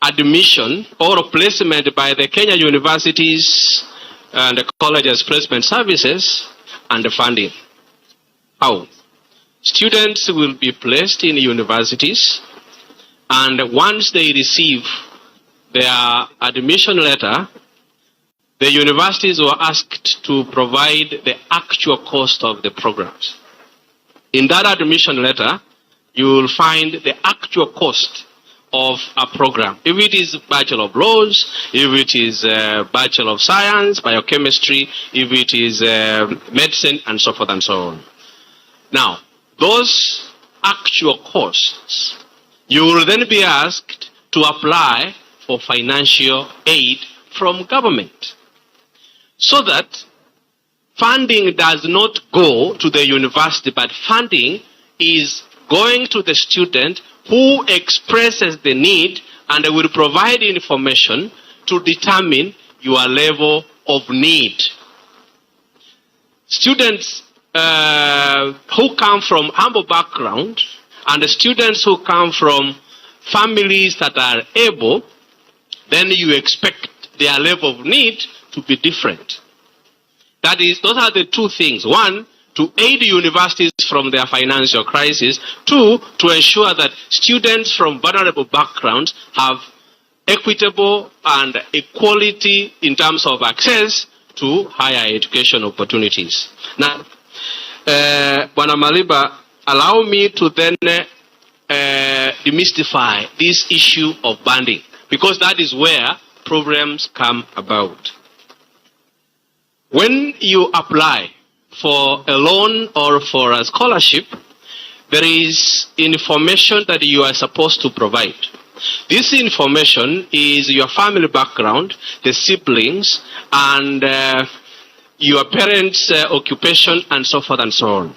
admission or placement by the Kenya universities and the colleges placement services and the funding. How? Students will be placed in universities, and once they receive their admission letter, the universities were asked to provide the actual cost of the programs. In that admission letter, you will find the actual cost of a program. If it is Bachelor of Laws, if it is Bachelor of Science, Biochemistry, if it is Medicine, and so forth and so on. Now, those actual costs, you will then be asked to apply for financial aid from government, so that funding does not go to the university, but funding is going to the student who expresses the need, and will provide information to determine your level of need. Students who come from humble background and the students who come from families that are able, then you expect their level of need to be different. That is, those are the two things. One, to aid universities from their financial crisis. Two, to ensure that students from vulnerable backgrounds have equitable and equality in terms of access to higher education opportunities. Now, Bwana Maliba, allow me to then demystify this issue of banding, because that is where problems come about. When you apply for a loan or for a scholarship, there is information that you are supposed to provide. This information is your family background, the siblings, and your parents' occupation, and so forth and so on.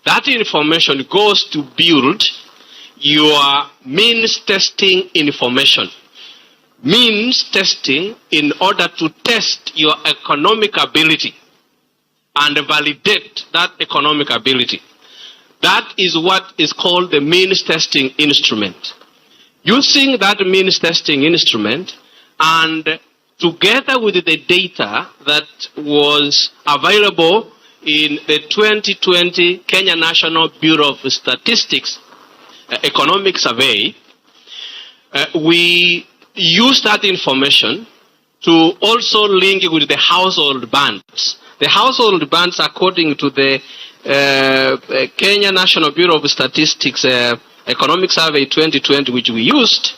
That information goes to build your means testing information. Means testing in order to test your economic ability and validate that economic ability. That is what is called the means testing instrument. Using that means testing instrument, and together with the data that was available in the 2020 Kenya National Bureau of Statistics economic survey, we use that information to also link with the household bands. The household bands, according to the Kenya National Bureau of Statistics economic survey 2020, which we used,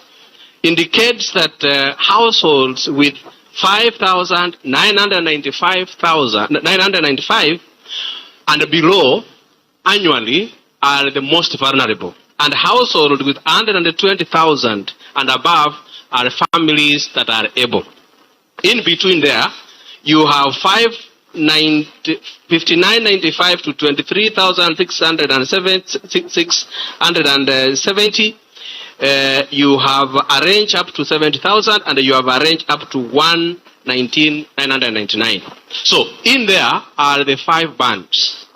indicates that households with 5,995 and below annually are the most vulnerable, and households with 120,000 and above are families that are able. In between there, you have 5995 to 23,670. You have a range up to 70,000, and you have a range up to 119,999. So in there are the 5 bands.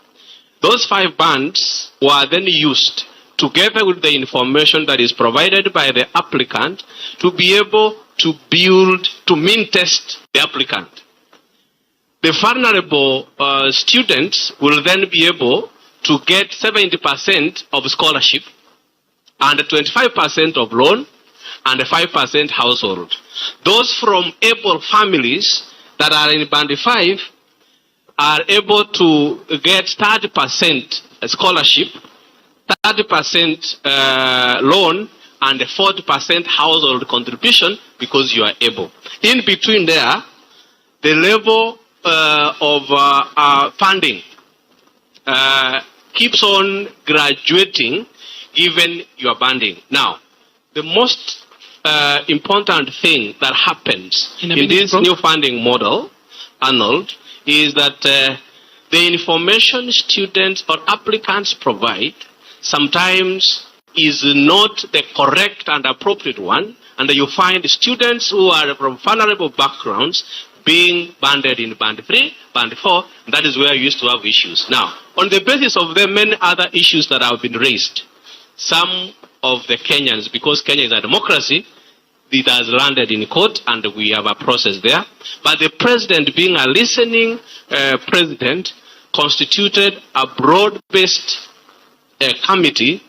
Those 5 bands were then used together with the information that is provided by the applicant to be able to build, to mean test the applicant. The vulnerable students will then be able to get 70% of scholarship, and 25% of loan, and 5% household. Those from able families that are in band 5 are able to get 30% scholarship, 30% loan, and 40% household contribution, because you are able. In between there, the level of funding keeps on graduating given your banding. Now, the most important thing that happens in this new funding model, Arnold, is that the information students or applicants provide sometimes is not the correct and appropriate one, and you find students who are from vulnerable backgrounds being banded in band 3, band 4, and that is where you used to have issues. Now, on the basis of the many other issues that have been raised, some of the Kenyans, because Kenya is a democracy, it has landed in court and we have a process there. But the president, being a listening president, constituted a broad-based committee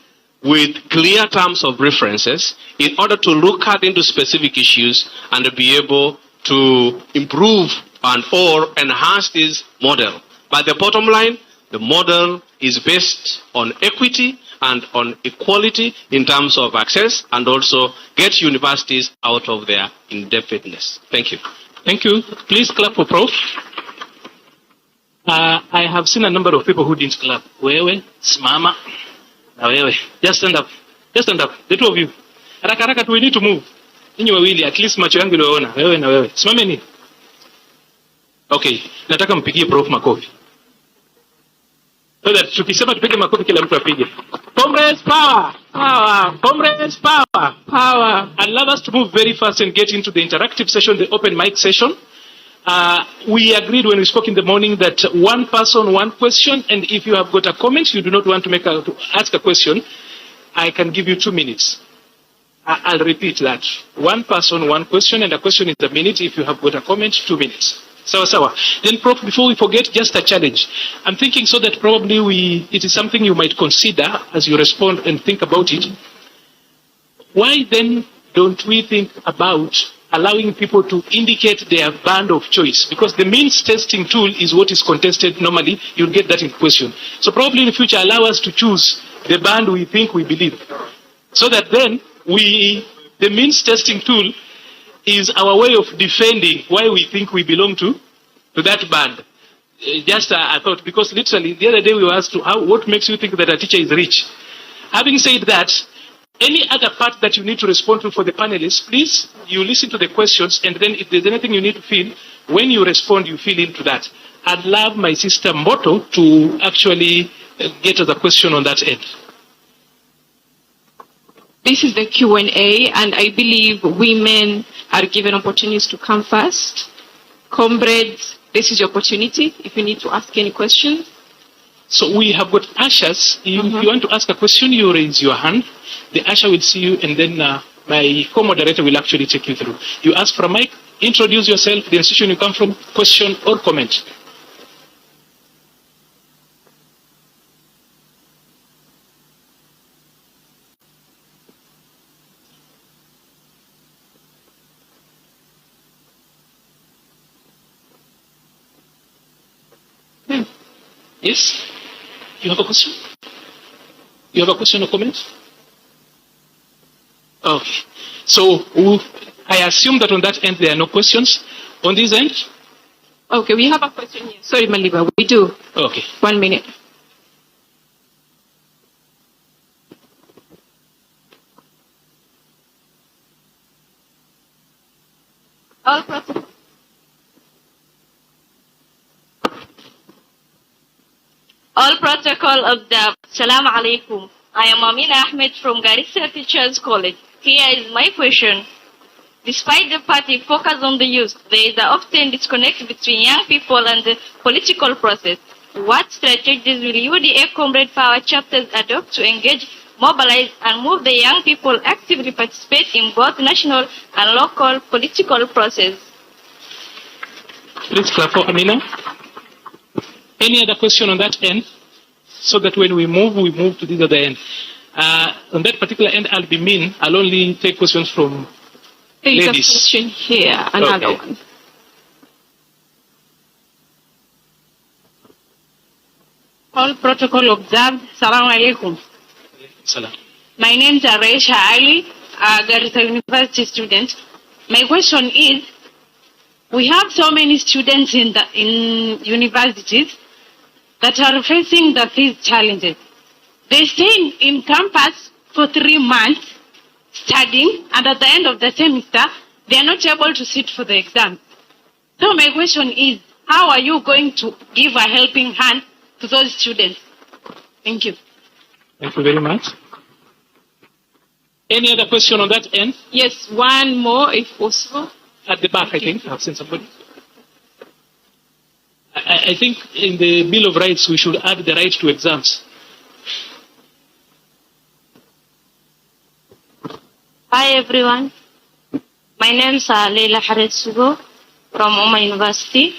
with clear terms of references in order to look at into specific issues and be able to improve and or enhance this model. But the bottom line, the model is based on equity and on equality in terms of access, and also get universities out of their indebtedness. Thank you. Thank you. Please clap for Prof. I have seen a number of people who didn't clap. Wewe, simama. Na wewe. Just stand up. Just stand up. The two of you. Haraka haraka, we need to move. Ninyi wawili, at least macho yangu iliwaona. Wewe na wewe. Simameni. Okay. Nataka mpigie Prof makofi. So that tukisema tupige makofi kila mtu apige. Comrades power! Power. Comrades power! Power. Allow us to move very fast and get into the interactive session, the open mic session. We agreed when we spoke in the morning that one person, one question, and if you have got a comment, you do not want to ask a question, I can give you 2 minutes. I'll repeat that. One person, one question, and a question is a minute. If you have got a comment, 2 minutes. Sawa. Then, Prof, before we forget, just a challenge. I'm thinking so that probably it is something you might consider as you respond and think about it. Why then don't we think about allowing people to indicate their band of choice? Because the means testing tool is what is contested normally. You'll get that in question. So probably in the future, allow us to choose the band we think we believe. So that then the means testing tool is our way of defending why we think we belong to that band. Just a thought, because literally the other day we were asked what makes you think that a teacher is rich? Having said that, any other part that you need to respond to for the panelists, please, you listen to the questions, and then if there's anything you need to fill, when you respond, you fill into that. I'd love my sister Moto to actually get us a question on that end. This is the Q&A, and I believe women are given opportunities to come first. Comrades, this is your opportunity if you need to ask any questions. So we have got ushers. If you want to ask a question, you raise your hand. The usher will see you, and then my co-moderator will actually take you through. You ask for a mic, introduce yourself, the institution you come from, question or comment. Yes? You have a question? You have a question or comment? Okay. So I assume that on that end there are no questions. On this end? Okay, we have a question here. Sorry, Maliba, we do. Okay. 1 minute. All protocol observed. Assalamu alaikum. I am Amina Ahmed from Garissa Teachers College. Here is my question. Despite the party focus on the youth, there is often disconnect between young people and the political process. What strategies will UDA Comrade Power chapters adopt to engage, mobilize, and move the young people actively participate in both national and local political process? Please clap for Amina. Any other question on that end? So that when we move to the other end. On that particular end, I'll only take questions from There is ladies. a question here, another Okay. one. All protocol observed. Assalamu alaikum. Salam. My name is Aisha Ali, a Garissa University student. My question is, we have so many students in universities that are facing the fees challenges. They stay in campus for 3 months studying, and at the end of the semester, they are not able to sit for the exam. So my question is, how are you going to give a helping hand to those students? Thank you. Thank you very much. Any other question on that end? Yes, one more if possible. At the back, I think. I've seen somebody. I think in the Bill of Rights, we should add the right to exams. Hi, everyone. My name's Leila Haretsugo from Oma University.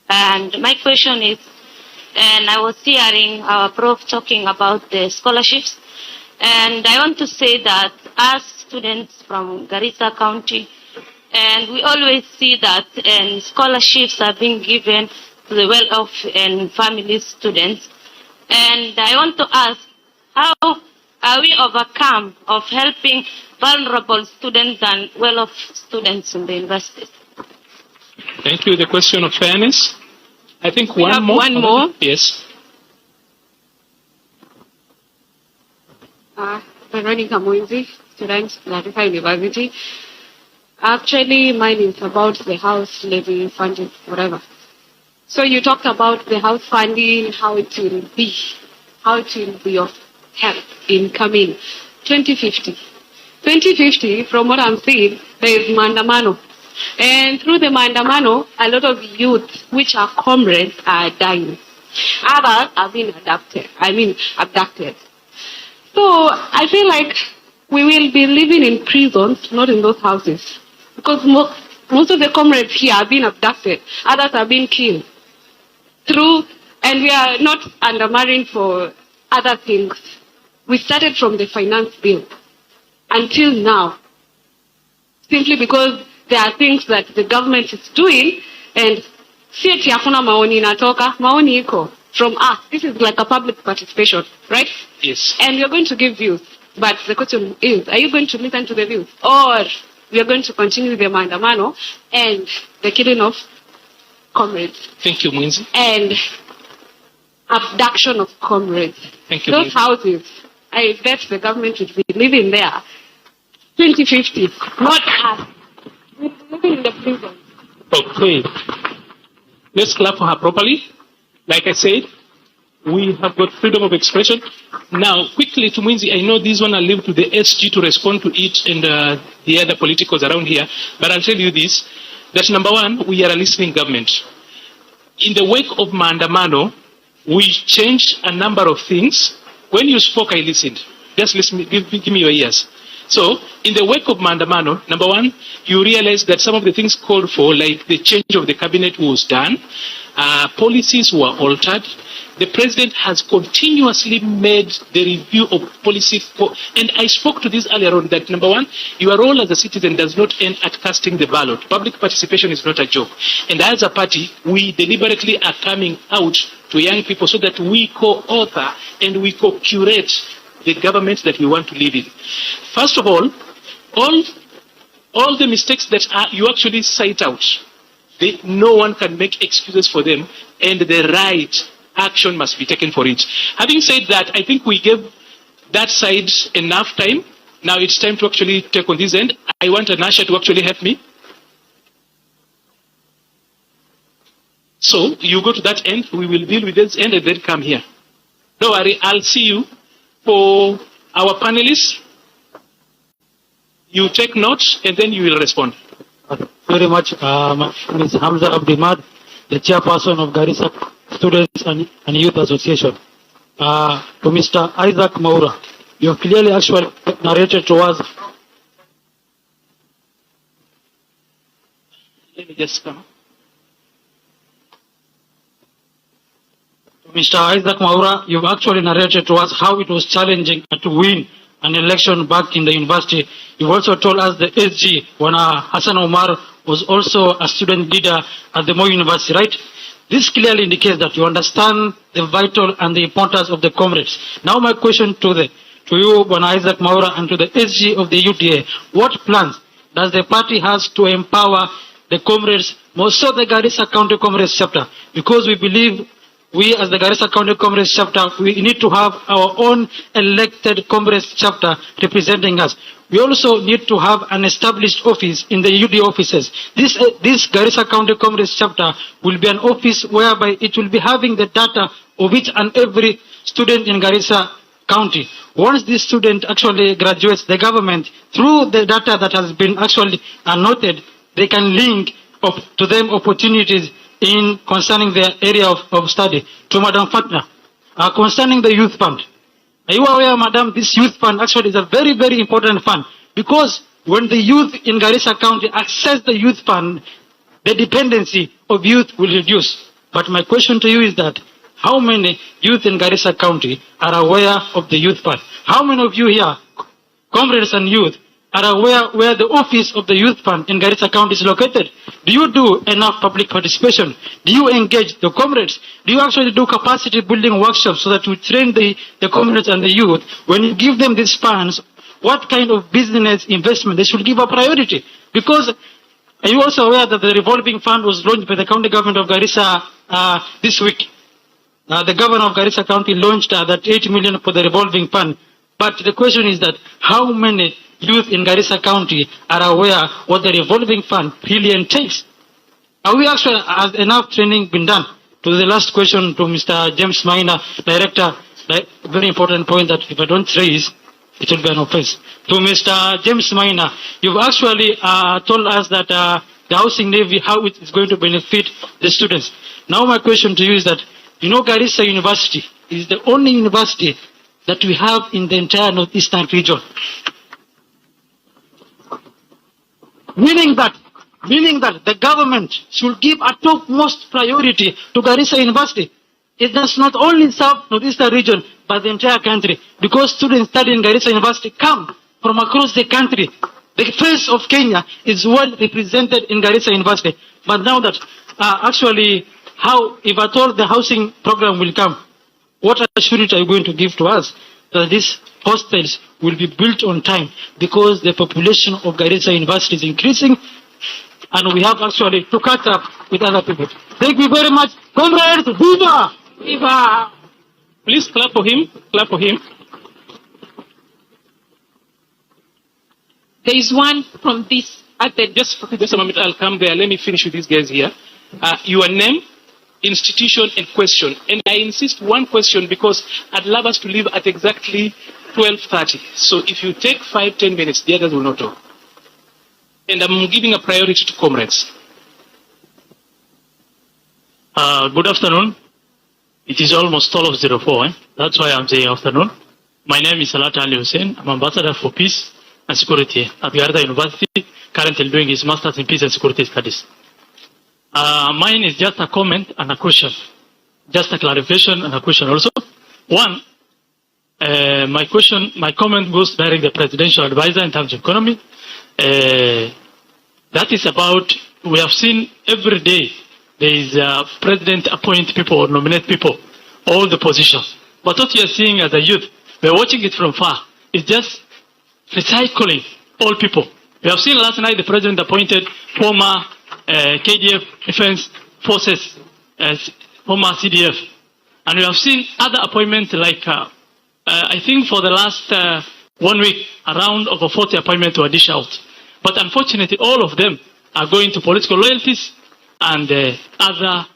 And my question is, and I was hearing our prof talking about the scholarships. And I want to say that as students from Garissa County, and we always see that scholarships are being given to the well-off and family students. And I want to ask, how are we overcome of helping vulnerable students and well-off students in the universities? Thank you. The question of fairness. I think We have one more. Yes. Veronica Moinzi, student, Garissa University. Actually, mine is about the house levy funding, whatever. So you talked about the house funding, how it will be of help in coming 2050. 2050, from what I'm seeing, there is Mandamano. And through the Mandamano, a lot of youth, which are comrades, are dying. Others have been abducted. So I feel like we will be living in prisons, not in those houses. Because most of the comrades here have been abducted. Others have been killed. And we are not undermarrying for other things. We started from the finance bill until now. Simply because there are things that the government is doing, and sieti hakuna maoni inatoka, maoni iko from us. This is like a public participation, right? Yes. And we are going to give views. But the question is, are you going to listen to the views? Or we are going to continue the mandamano and the killing of comrades? Thank you, Mwinzi. And abduction of comrades. Thank you, Those Mwinzi. houses, I bet the government will be living there 2050, not us. We're living in the prison. Okay. Let's clap for her properly. Like I said, we have got freedom of expression. Now, quickly to Mwinzi, I know this one I'll leave to the SG to respond to it and the other politicals around here. But I'll tell you this, that number one, we are a listening government. In the wake of Mandamano, we changed a number of things. When you spoke, I listened. Just listen, give me your ears. So, in the wake of Mandamano, number one, you realize that some of the things called for, like the change of the cabinet was done, policies were altered. The president has continuously made the review of policy, and I spoke to this earlier on, that number one, your role as a citizen does not end at casting the ballot. Public participation is not a joke. And as a party, we deliberately are coming out to young people so that we co-author and we co-curate the government that we want to live in. First of all the mistakes that you actually cite out, no one can make excuses for them, and the right action must be taken for it. Having said that, I think we gave that side enough time. Now it's time to actually take on this end. I want Anasha to actually help me. So you go to that end, we will deal with this end and then come here. Don't worry, I'll see you. For our panelists, you take notes and then you will respond. Very much, Ms. Hamza Abdimad, the chairperson of Garissa Students and Youth Association. To Mr. Isaac Maura, you have clearly actually narrated to us. Let me just come. Mr. Isaac Maura, you've actually narrated to us how it was challenging to win an election back in the university. You've also told us the SG, when Hassan Omar was also a student leader at the Moi University, right? This clearly indicates that you understand the vital and the importance of the comrades. Now my question to you, Bwana Isaac Maura, and to the SG of the UDA, what plans does the party has to empower the comrades, more so the Garissa County Comrades chapter? Because we believe we as the Garissa County Comrades chapter, we need to have our own elected Comrades chapter representing us. We also need to have an established office in the UD offices. This Garissa County Comrades chapter will be an office whereby it will be having the data of each and every student in Garissa County. Once this student actually graduates, the government, through the data that has been actually noted, they can link up to them opportunities in concerning their area of study. To Madam Fatna, concerning the youth fund. Are you aware, Madam, this youth fund actually is a very, very important fund, because when the youth in Garissa County access the youth fund, the dependency of youth will reduce. But my question to you is that how many youth in Garissa County are aware of the youth fund? How many of you here, comrades and youth, are aware where the office of the youth fund in Garissa County is located? Do you do enough public participation? Do you engage the comrades? Do you actually do capacity building workshops so that you train the comrades and the youth? When you give them these funds, what kind of business investment they should give a priority? Because are you also aware that the revolving fund was launched by the county government of Garissa this week? The governor of Garissa County launched that 8 million for the revolving fund. But the question is that how many youth in Garissa County are aware what the revolving fund really entails? Are we actually, has enough training been done? To the last question to Mr. James Maina, Director, very important point that if I don't raise, it will be an offense. To Mr. James Maina, you've actually told us that the housing levy, how it is going to benefit the students. Now my question to you is that, you know, Garissa University is the only university that we have in the entire northeastern region. Meaning that the government should give a topmost priority to Garissa University. It does not only serve northeastern region, but the entire country. Because students studying in Garissa University come from across the country. The face of Kenya is well represented in Garissa University. But now that actually, how, if at all the housing program will come, what assurance are you going to give to us that these hostels will be built on time? Because the population of Garissa University is increasing and we have actually to catch up with other people. Thank you very much. Comrades, viva! Viva! Please clap for him. Clap for him. There is one from this at the Just a moment, I'll come there. Let me finish with these guys here. Your name, institution, and question. And I insist one question because I'd love us to leave at exactly 12:30. So if you take 5-10 minutes, the others will not talk. And I'm giving a priority to comrades. Good afternoon. It is almost 12:04. That's why I'm saying afternoon. My name is Salat Ali Hussein. I'm Ambassador for Peace and Security at Garissa University, currently doing his Master's in Peace and Security Studies. Mine is just a comment and a question. Just a clarification and a question also. One, my comment goes direct to the presidential advisor in terms of economy. That is about, we have seen every day there is a president appoint people or nominate people, all the positions. But what we are seeing as a youth, we are watching it from far. It's just recycling all people. We have seen last night the president appointed former KDF Defense Forces as former CDF. And we have seen other appointments like, I think for the last 1 week, around over 40 appointments were dished out. But unfortunately, all of them are going to political loyalties and other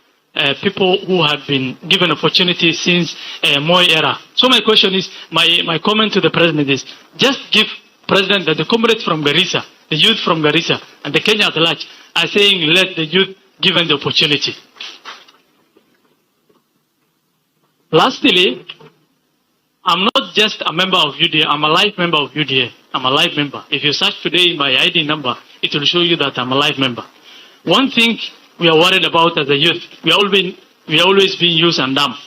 people who have been given opportunities since Moi era. So my question is, my comment to the president is, just give president that the comrades from Garissa, the youth from Garissa, and the Kenya at large are saying, let the youth given the opportunity. Lastly, I'm not just a member of UDA, I'm a life member of UDA. I'm a life member. If you search today my ID number, it will show you that I'm a life member. One thing we are worried about as a youth, we are always being used and dumped.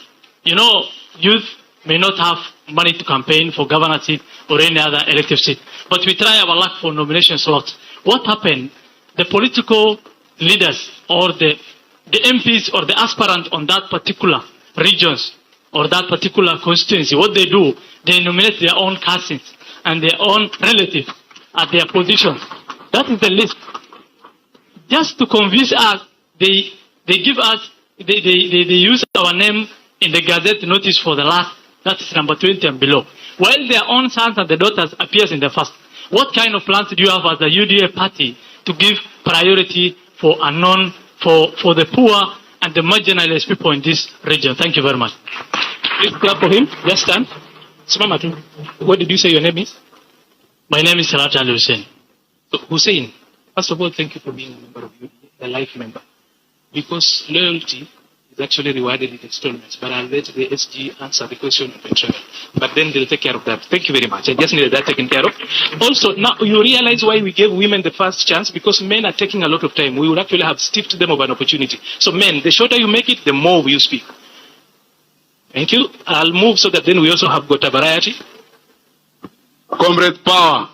You know, youth may not have money to campaign for governor seat or any other elective seat, but we try our luck for nomination slots. What happened? The political leaders or the MPs or the aspirant on that particular regions or that particular constituency, what they do, they nominate their own cousins and their own relatives at their positions. That is the list. Just to convince us, they give us, they use our name in the Gazette notice for the last, that is number 20 and below. While their own sons and the daughters appears in the first. What kind of plans do you have as the UDA party to give priority for unknown, for the poor and the marginalized people in this region? Thank you very much. Please clap for him. Just stand. Simama tu. What did you say your name is? My name is Salat Ali Hussein. So, Hussein, first of all, thank you for being a member of UDA, a life member. Because loyalty is actually rewarded in installments. But I'll let the SG answer the question of betrayal. But then they'll take care of that. Thank you very much. I just needed that taken care of. Also, now you realize why we gave women the first chance, because men are taking a lot of time. We would actually have stripped them of an opportunity. So men, the shorter you make it, the more will you speak. Thank you. I'll move so that then we also have got a variety. Comrades power.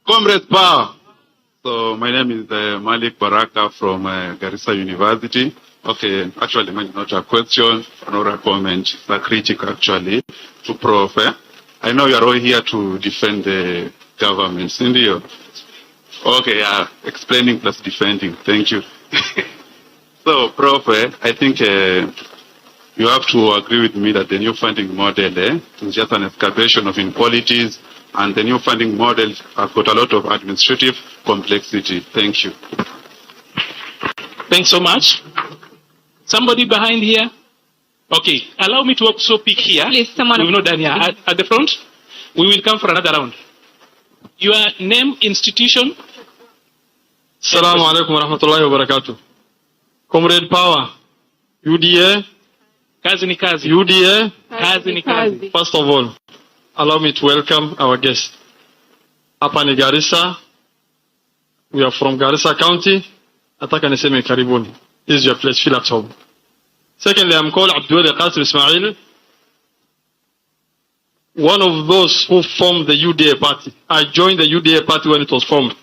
Comrades power. So my name is Malik Baraka from Garissa University. Okay, actually mine is not a question nor a comment. It's a critic actually to Prof. I know you are all here to defend the government, Cindy. Okay, yeah, explaining plus defending. Thank you. So Prof, I think you have to agree with me that the new funding model is just an excavation of inequalities, and the new funding model has got a lot of administrative complexity. Thank you. Thanks so much. Somebody behind here? Okay, allow me to also pick here. Please, someone. We've not done here. At the front, we will come for another round. Your name, institution? Assalamu alaikum wa rahmatullahi wa barakatuh. Comrade Power, UDA. Kazi ni kazi. UDA. Kazi ni kazi. First of all, allow me to welcome our guest. Hapa ni Garissa. We are from Garissa County. Nataka niseme karibuni. This is your place. Feel at home. Secondly, I'm called Abdul Qasim Ismail. One of those who formed the UDA party. I joined the UDA party when it was formed.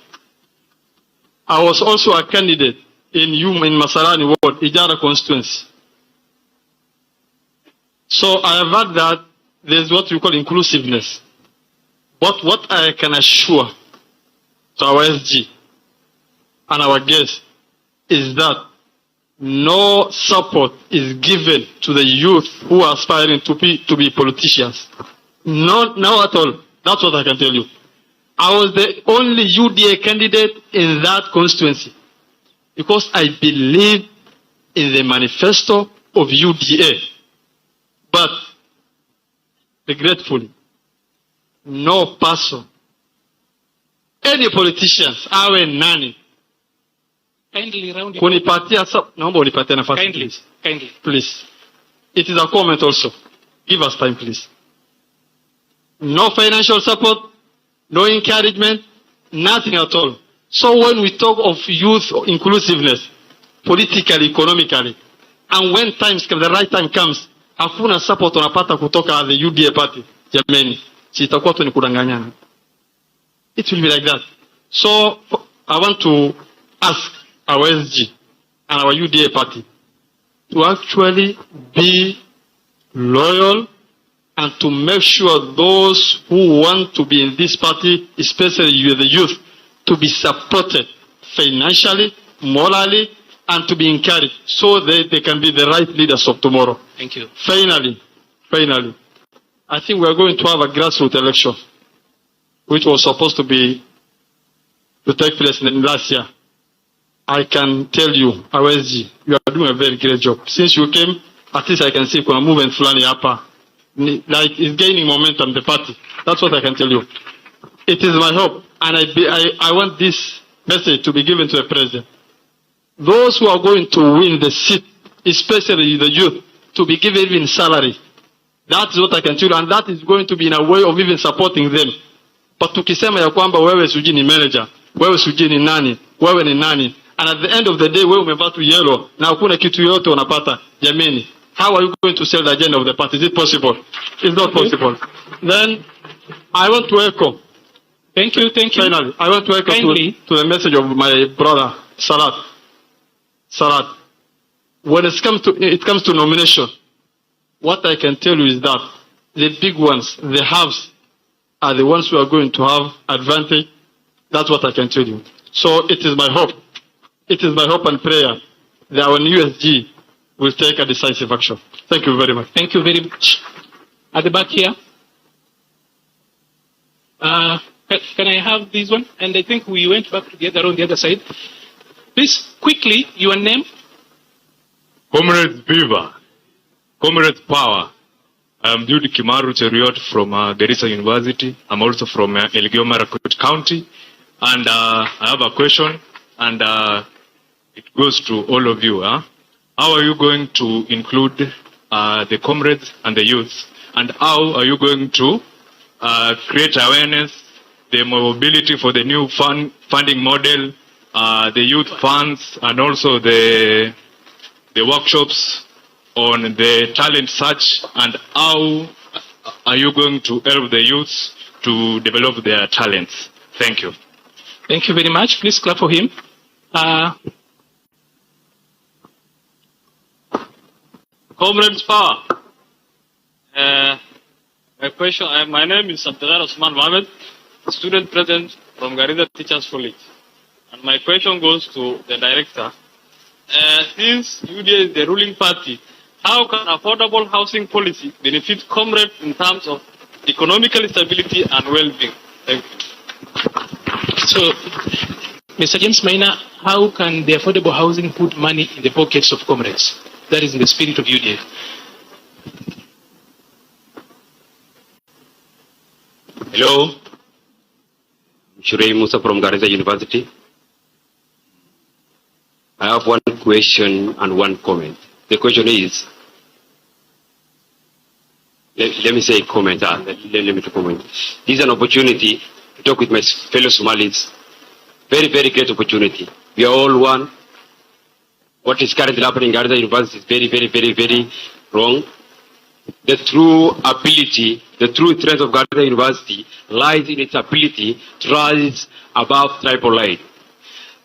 I was also a candidate in Masarani Ward, Ijara constituency. So I have heard that there's what we call inclusiveness. But what I can assure to our SG and our guests is that no support is given to the youth who are aspiring to be politicians. Not at all. That's what I can tell you. I was the only UDA candidate in that constituency because I believe in the manifesto of UDA. But regretfully, no person, any politicians, awe nani, Kindly round it. kunipatia naomba unipatie nafasi. Kindly. Kindly. Please. It is a comment also. Give us time, please. No financial support, no encouragement, nothing at all. So when we talk of youth inclusiveness, politically, economically, and when the right time comes, hakuna support unapata kutoka the UDA party, jameni, sitakuwa tu ni kudanganyana. It will be like that. So I want to ask our SG and our UDA party to actually be loyal and to make sure those who want to be in this party, especially the youth, to be supported financially, morally, and to be encouraged so that they can be the right leaders of tomorrow. Thank you. Finally, I think we are going to have a grassroots election, which was supposed to take place in last year. I can tell you, Awezi, you are doing a very great job. Since you came, at least I can see kuna movement fulani hapa. Like it's gaining momentum, the party. That's what I can tell you. It is my hope, and I want this message to be given to the president. Those who are going to win the seat, especially the youth, to be given even salary. That is what I can tell you, and that is going to be in a way of even supporting them. But tukisema ya kwamba wewe sijui ni manager, wewe sijui ni nani, wewe ni nani, and at the end of the day wewe umevaa tu yellow na hakuna kitu yote unapata, jameni, how are you going to sell the agenda of the party? Is it possible? It's not possible. Then I want to echo. Thank you. Finally, I want to echo to the message of my brother Sarat. When it comes to nomination, what I can tell you is that the big ones, the haves, are the ones who are going to have advantage. That's what I can tell you. So it is my hope. It is my hope and prayer that our new USG will take a decisive action. Thank you very much. Thank you very much. At the back here. Can I have this one? And I think we went back together on the other side. Please, quickly, your name. Comrades Viva. Comrades Power. I am Judy Kimaru Cheriot from Garissa University. I'm also from Elgeyo Marakwet County. And I have a question, and it goes to all of you. how are you going to include the comrades and the youth? And how are you going to create awareness, the mobility for the new funding model, the youth funds, and also the workshops on the talent search, and how are you going to help the youths to develop their talents? Thank you. Thank you very much. Please clap for him. Comrades Power. My name is Abdullah Osman Mohamed, student president from Garissa Teachers College. And my question goes to the director. Since UDA is the ruling party, how can affordable housing policy benefit comrades in terms of economical stability and well-being? Thank you. So, Mr. James Maina, how can the affordable housing put money in the pockets of comrades? That is in the spirit of UDA. Hello, Shurei Musa from Garissa University. I have one question and one comment. The question is, let me say comment. Let me comment. This is an opportunity to talk with my fellow Somalis. Very, very great opportunity. We are all one. What is currently happening in Garissa University is very, very, very, very wrong. The true ability, the true strength of Garissa University lies in its ability to rise above tribal line.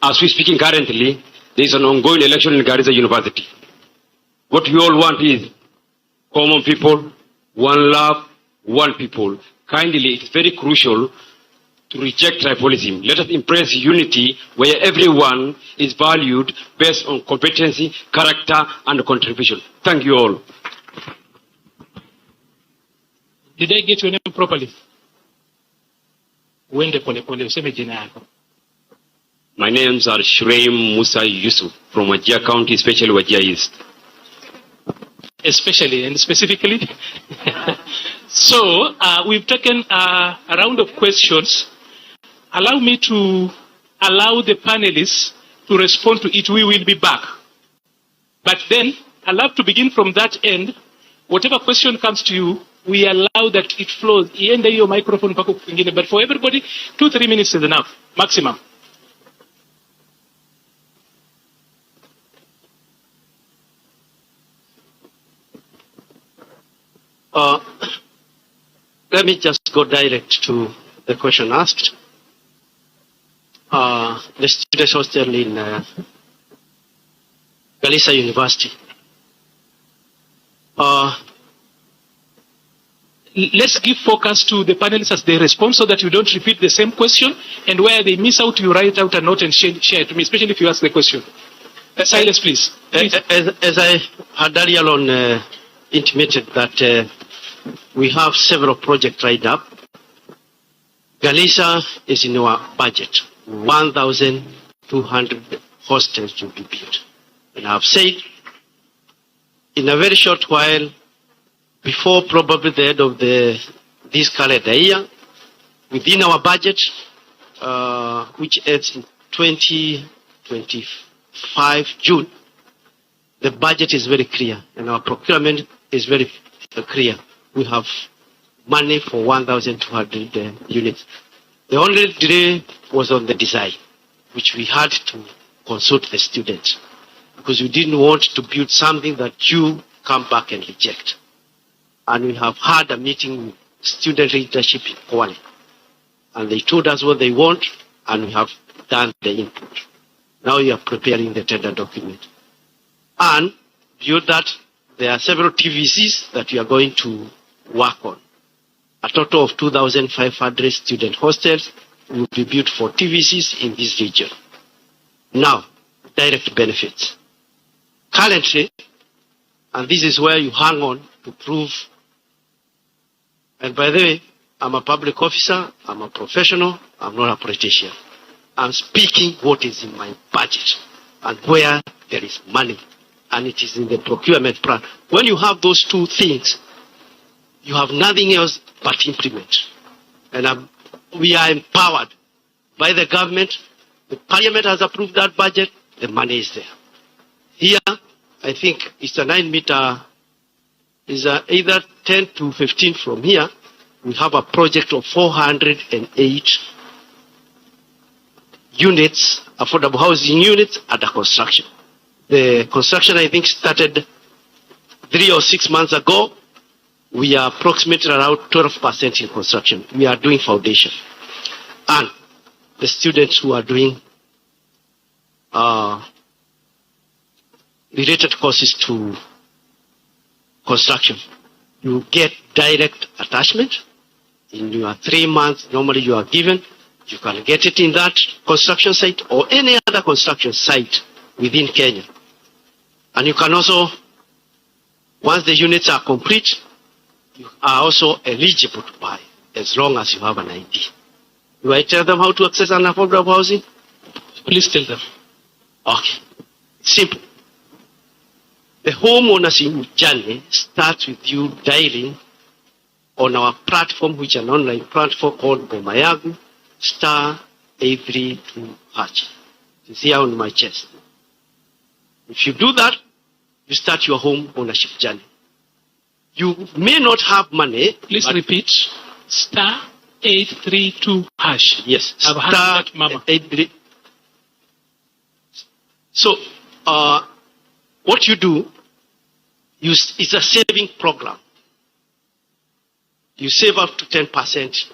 As we're speaking currently, there is an ongoing election in Garissa University. What we all want is common people, one love, one people. Kindly, it's very crucial to reject tribalism. Let us embrace unity where everyone is valued based on competency, character, and contribution. Thank you all. Did I get your name properly? Wende pole pole, useme jina yako. My names are Shreem Musa Yusuf from Wajir County, especially Wajir East. Especially and specifically. So, we've taken a round of questions. Allow me to allow the panelists to respond to it. We will be back. But then, I'll have to begin from that end. Whatever question comes to you, we allow that it flows. Iende your microphone, but for everybody, 2-3 minutes is enough, maximum. Let me just go direct to the question asked. The students hostel in Garissa University. Let's give focus to the panelists as they respond so that you don't repeat the same question, and where they miss out, you write out a note and share it to me, especially if you ask the question. Silence, please. As I had earlier on intimated that we have several projects lined up. Garissa is in our budget. 1,200 hostels to be built. And I've said, in a very short while, before probably the end of this calendar year, within our budget, which ends in 2025 June, the budget is very clear and our procurement is very clear. We have money for 1,200 units. The only delay was on the design, which we had to consult the students because we didn't want to build something that you come back and reject. And we have had a meeting with student leadership in Kwale. And they told us what they want, and we have done the input. Now we are preparing the tender document. And beyond that, there are several TVCs that we are going to work on. A total of 2,500 student hostels will be built for TVCs in this region. Now, direct benefits. Currently, and this is where you hang on to prove, and by the way, I'm a public officer, I'm a professional, I'm not a politician. I'm speaking what is in my budget and where there is money, and it is in the procurement plan. When you have those two things, you have nothing else but implement. And we are empowered by the government. The parliament has approved that budget, the money is there. Here, I think it's a 9 meter, is either 10 to 15 from here. We have a project of 408 units, affordable housing units under construction. The construction, I think, started 3 or 6 months ago. We are approximately around 12% in construction. We are doing foundation. And the students who are doing related courses to construction, you get direct attachment. In your 3 months, normally you are given, you can get it in that construction site or any other construction site within Kenya. And you can also, once the units are complete, you are also eligible to buy as long as you have an ID. Do I tell them how to access an affordable housing? Please tell them. Okay. Simple. The home ownership journey starts with you dialing on our platform, which is an online platform called Bomayagu, *832#. You see on my chest. If you do that, you start your home ownership journey. You may not have money. Please repeat. *832#. Yes. I've heard that, Mama. 83. So, what you do, it's a saving program. You save up to 10%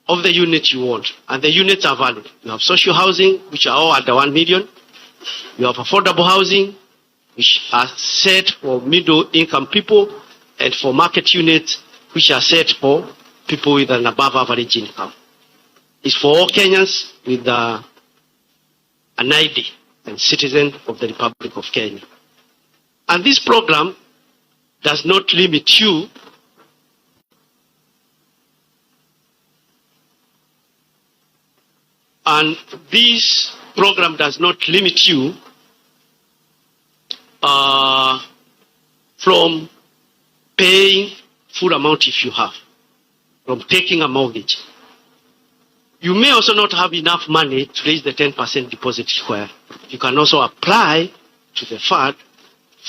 of the unit you want, and the units are valid. You have social housing, which are all under 1 million. You have affordable housing, which are set for middle-income people, and for market units, which are set for people with an above-average income. It's for all Kenyans with an ID and citizen of the Republic of Kenya. And this program does not limit you from paying full amount if you have, from taking a mortgage. You may also not have enough money to raise the 10% deposit required. You can also apply to the fund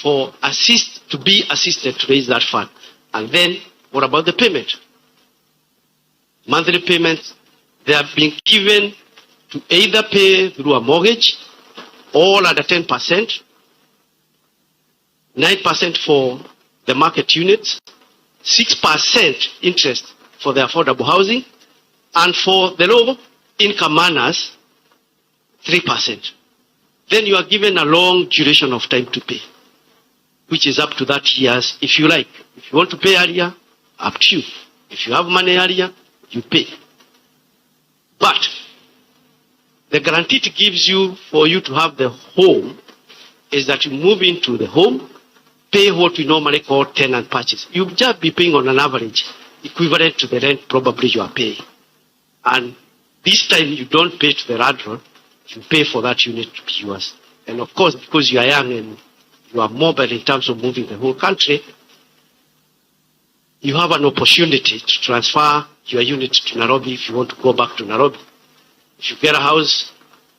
to be assisted to raise that fund. And then, what about the payment? Monthly payments, they have been given to either pay through a mortgage, all under 10%, 9% for the market units, 6% interest for the affordable housing, and for the low income earners, 3%. Then you are given a long duration of time to pay, which is up to 30 years if you like. If you want to pay earlier, up to you. If you have money earlier, you pay. But the guarantee it gives you for you to have the home is that you move into the home, pay what we normally call tenant purchase. You'll just be paying on an average equivalent to the rent probably you are paying. And this time you don't pay to the landlord, you pay for that unit to be yours. And of course, because you are young and you are mobile in terms of moving the whole country, you have an opportunity to transfer your unit to Nairobi if you want to go back to Nairobi. If you get a house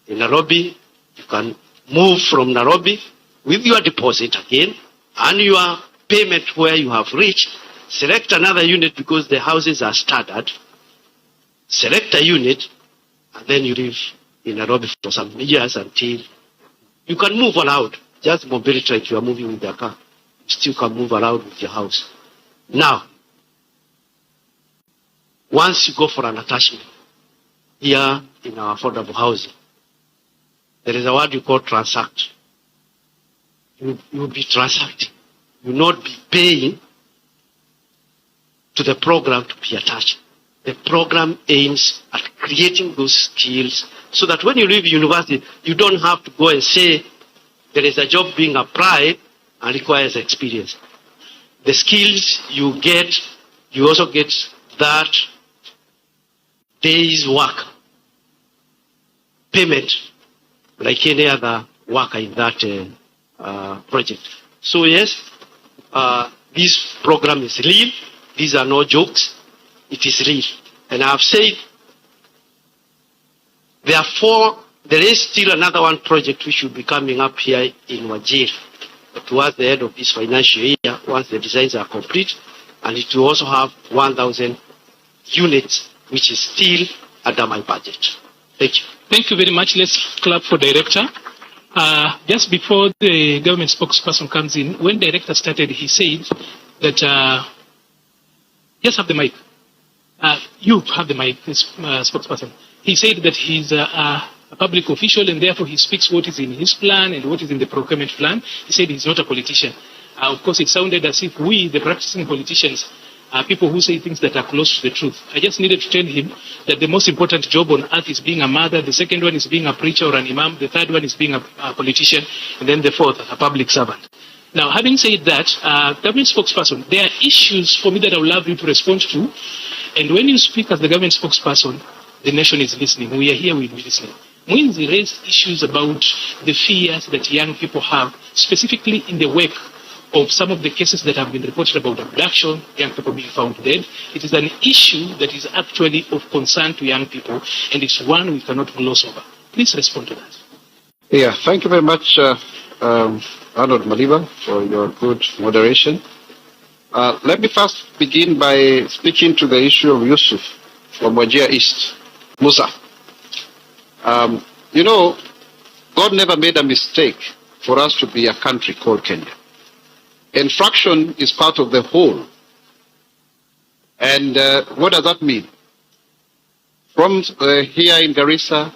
in Nairobi, you can move from Nairobi with your deposit again and your payment where you have reached. Select another unit because the houses are staggered. Select a unit and then you live in Nairobi for some years until you can move around. Just mobility like you are moving with your car. You still can move around with your house. Now, once you go for an attachment, here in our affordable housing, there is a word you call transact. You will be transacting. You will not be paying to the program to be attached. The program aims at creating those skills so that when you leave university, you don't have to go and say there is a job being applied and requires experience. The skills you get, you also get that day's work payment like any other worker in that project. So yes, this program is real. These are no jokes. It is real. And I have said, therefore, there is still another one project which should be coming up here in Wajir, towards the end of this financial year once the designs are complete, and it will also have 1,000 units, which is still under my budget. Thank you. Thank you very much. Let's clap for Director. Just before the government spokesperson comes in, when Director started, he said that, just have the mic. You have the mic, this spokesperson. He said that he's a public official and therefore he speaks what is in his plan and what is in the procurement plan. He said he's not a politician. Of course, it sounded as if we, the practicing politicians, are people who say things that are close to the truth. I just needed to tell him that the most important job on earth is being a mother, the second one is being a preacher or an imam, the third one is being a politician, and then the fourth, a public servant. Now, having said that, government spokesperson, there are issues for me that I would love you to respond to. And when you speak as the government spokesperson, the nation is listening. We are here, we'll be listening. Mwinzi raised issues about the fears that young people have, specifically in the wake of some of the cases that have been reported about abduction, young people being found dead. It is an issue that is actually of concern to young people, and it's one we cannot gloss over. Please respond to that. Yeah, thank you very much, Arnold Maliba, for your good moderation. Let me first begin by speaking to the issue of Yusuf from Wajir East, Musa. You know, God never made a mistake for us to be a country called Kenya. And fraction is part of the whole. And what does that mean? From here in Garissa,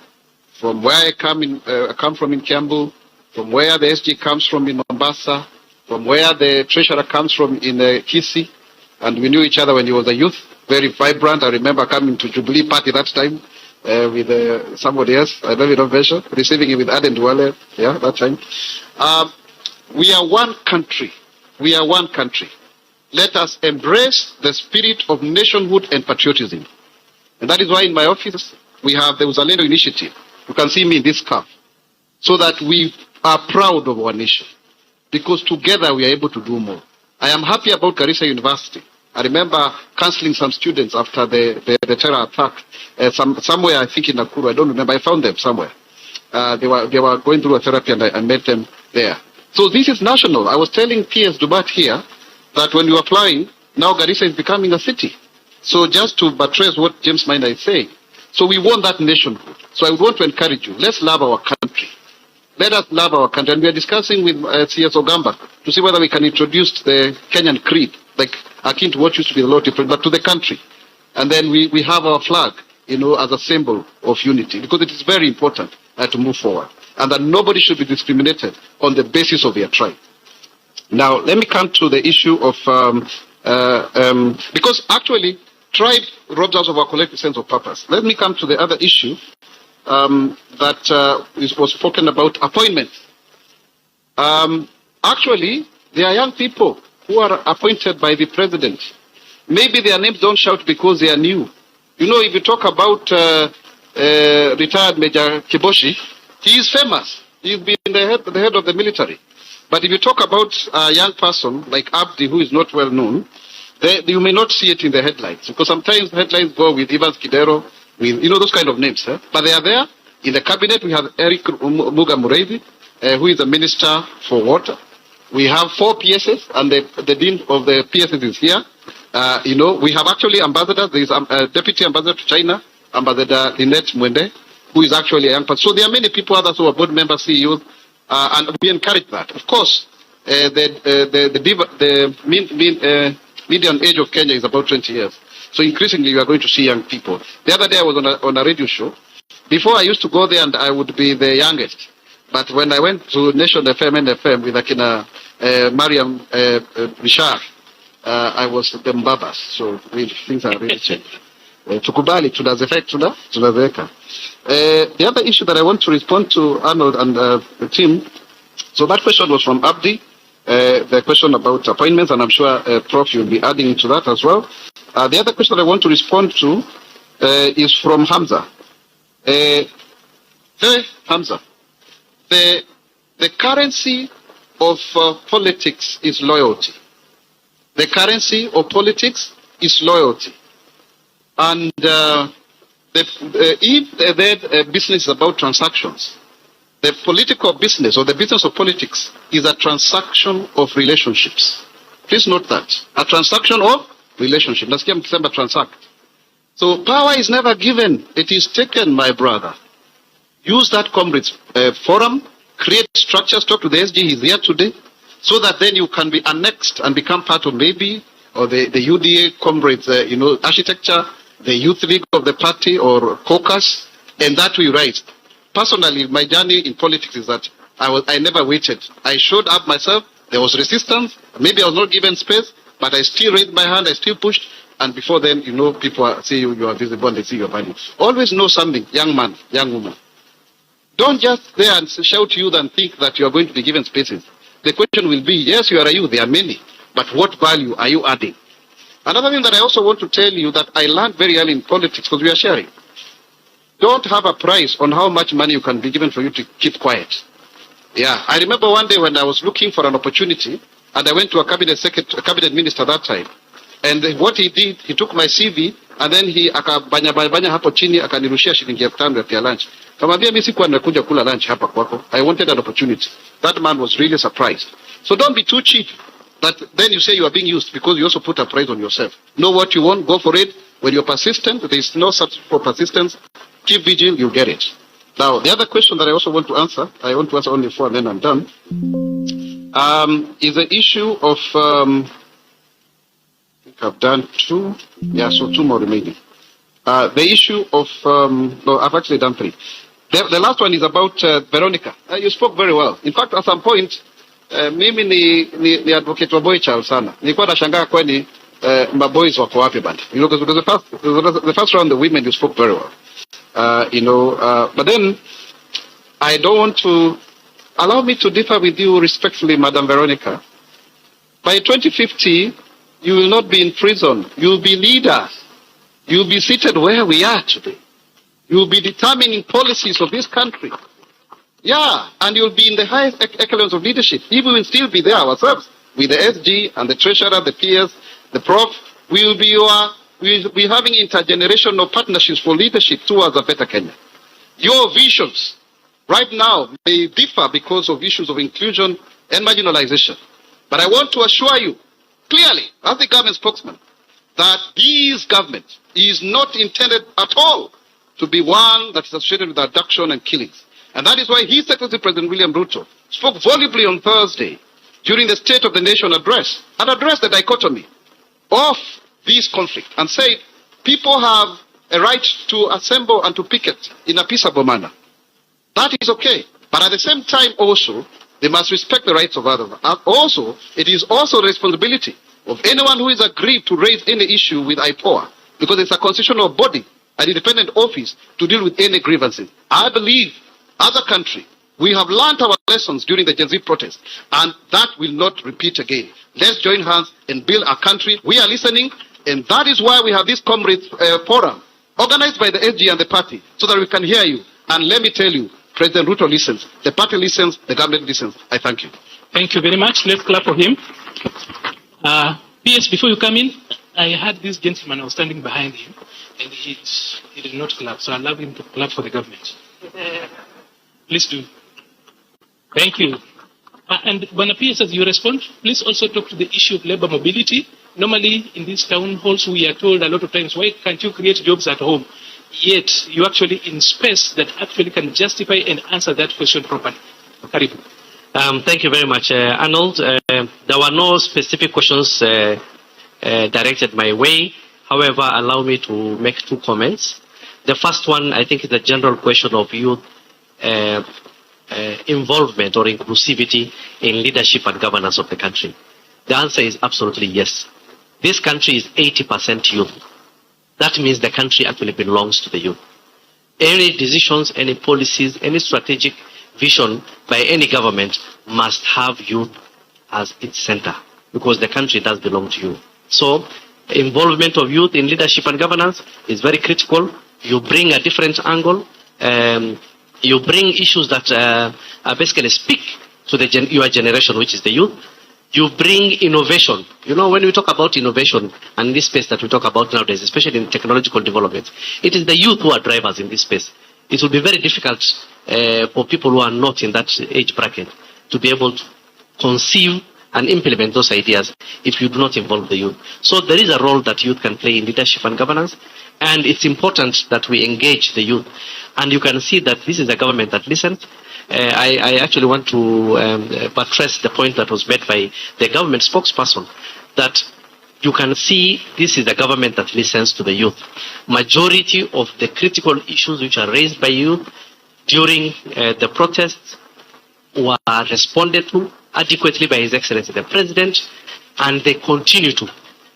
from where I come from in Kiambu, from where the SG comes from in Mombasa, from where the treasurer comes from in Kisii, and we knew each other when he was a youth, very vibrant. I remember coming to Jubilee Party that time with somebody else, I don't know mention, receiving him with Aden Duale, yeah, that time. We are one country. We are one country. Let us embrace the spirit of nationhood and patriotism. And that is why in my office we have the Uzalendo Initiative. You can see me in this scarf. So that we are proud of our nation. Because together we are able to do more. I am happy about Garissa University. I remember counseling some students after the terror attack. Somewhere, I think in Nakuru, I don't remember. I found them somewhere. They were going through a therapy and I met them there. So this is national. I was telling P.S. Dubat here that when we were flying, now Garissa is becoming a city. So just to buttress what James Minor is saying. So we want that nationhood. So I would want to encourage you. Let's love our country. Let us love our country. And we are discussing with C.S. Ogamba to see whether we can introduce the Kenyan creed, like akin to what used to be the Lord, but to the country. And then we have our flag, you know, as a symbol of unity, because it is very important to move forward. And that nobody should be discriminated on the basis of their tribe. Now, let me come to the issue of, because actually, tribe robs us of our collective sense of purpose. Let me come to the other issue that was spoken about, appointments. Actually, there are young people who are appointed by the president. Maybe their names don't shout because they are new. You know, if you talk about retired Major Kiboshi, he is famous. He's been the head of the military. But if you talk about a young person like Abdi, who is not well known, you may not see it in the headlines. Because sometimes the headlines go with Evans Kidero, with, you know, those kind of names. But they are there. In the cabinet, we have Eric Muga Mureithi, who is the Minister for Water. We have 4 PSs, and the Dean of the PSs is here. You know, we have actually ambassadors. There is a Deputy Ambassador to China, Ambassador Lynette Mwende, who is actually a young person. So there are many people, others who are board members, CEOs, and we encourage that. Of course, the median age of Kenya is about 20 years. So increasingly, you are going to see young people. The other day, I was on a radio show. Before, I used to go there and I would be the youngest. But when I went to Nation FM and FM with Akina Mariam Bishar, I was the Mbabas. So really, things are really changed. Tukubali, tunazeka. The other issue that I want to respond to Arnold and the team, so that question was from Abdi, the question about appointments, and I'm sure Prof, you'll be adding to that as well. The other question I want to respond to is from Hamza. Hamza, the currency of politics is loyalty. The currency of politics is loyalty. And if the business is about transactions, The political business or the business of politics is a transaction of relationships. Please note that. A transaction of relationship. Nasikia mkisema transact. So power is never given. It is taken, my brother. Use that Comrades forum, create structures, talk to the SG, he's here today, so that then you can be annexed and become part of maybe, or the UDA Comrades, architecture, the youth league of the party or caucus, and that we rise. Personally, my journey in politics is that I never waited. I showed up myself. There was resistance. Maybe I was not given space, but I still raised my hand. I still pushed. And before then, people see you are visible and they see your value. Always know something, young man, young woman. Don't just there and shout youth and think that you are going to be given spaces. The question will be, yes, you are a youth. There are many. But what value are you adding? Another thing that I also want to tell you that I learned very early in politics, because we are sharing. Don't have a price on how much money you can be given for you to keep quiet. Yeah, I remember one day when I was looking for an opportunity, and I went to a cabinet minister that time. And what he did, he took my CV, and then he akabanya hapo chini, akanirushia shilingi 500 ya lunch. Kamwambia mimi sikuwa nimekuja kula lunch hapa kwako. I wanted an opportunity. That man was really surprised. So don't be too cheap. That then you say you are being used, because you also put a price on yourself. Know what you want, go for it. When you're persistent, there is no substitute for persistence. Keep vigil, you'll get it. Now, the other question that I also want to answer, I want to answer only 4 and then I'm done, is the issue of, I think I've done 2, yeah, so 2 more remaining. The issue of, no, I've actually done 3. The last one is about Veronica. You spoke very well. In fact, at some point, mimi ni advocate wa boy child sana. Nilikuwa nashangaa kwani maboys wako wapi band. Because the first round, the women, you spoke very well. But then I don't want to allow me to differ with you respectfully, Madam Veronica. By 2050, you will not be in prison. You will be leaders. You will be seated where we are today. You will be determining policies of this country. Yeah, and you'll be in the highest echelons of leadership. If we will still be there ourselves, with the SG and the treasurer, the PS, the prof, we will be having intergenerational partnerships for leadership towards a better Kenya. Your visions right now may differ because of issues of inclusion and marginalization. But I want to assure you clearly, as the government spokesman, that this government is not intended at all to be one that is associated with abduction and killings. And that is why His Excellency President William Ruto spoke volubly on Thursday during the State of the Nation address and addressed the dichotomy of this conflict and said people have a right to assemble and to picket in a peaceable manner. That is okay. But at the same time also, they must respect the rights of others. And also, it is also the responsibility of anyone who is aggrieved to raise any issue with IPOA, because it's a constitutional body, an independent office to deal with any grievances. I believe, as a country, we have learned our lessons during the Gen Z protest, and that will not repeat again. Let's join hands and build a country. We are listening, and that is why we have this Comrades forum, organized by the SG and the party, so that we can hear you. And let me tell you, President Ruto listens, the party listens, the government listens. I thank you. Thank you very much. Let's clap for him. P.S. Before you come in, I had this gentleman, I was standing behind him, and he did not clap, so I allow him to clap for the government. Please do. Thank you. And when P.S. as you respond, please also talk to the issue of labor mobility. Normally, in these town halls, we are told a lot of times, why can't you create jobs at home? Yet, you're actually in space that actually can justify and answer that question properly. Karibu. Thank you very much, Arnold. There were no specific questions directed my way. However, allow me to make 2 comments. The first one, I think, is the general question of youth involvement or inclusivity in leadership and governance of the country. The answer is absolutely yes. This country is 80% youth. That means the country actually belongs to the youth. Any decisions, any policies, any strategic vision by any government must have youth as its center, because the country does belong to you. So, involvement of youth in leadership and governance is very critical. You bring a different angle. You bring issues that basically speak to your generation, which is the youth. You bring innovation. You know, when we talk about innovation and this space that we talk about nowadays, especially in technological development, it is the youth who are drivers in this space. It will be very difficult for people who are not in that age bracket to be able to conceive and implement those ideas if you do not involve the youth. So there is a role that youth can play in leadership and governance, and it's important that we engage the youth. And you can see that this is a government that listens. I actually want to buttress the point that was made by the government spokesperson, that you can see this is a government that listens to the youth. Majority of the critical issues which are raised by youth during the protests were responded to adequately by His Excellency the President, and they continue to.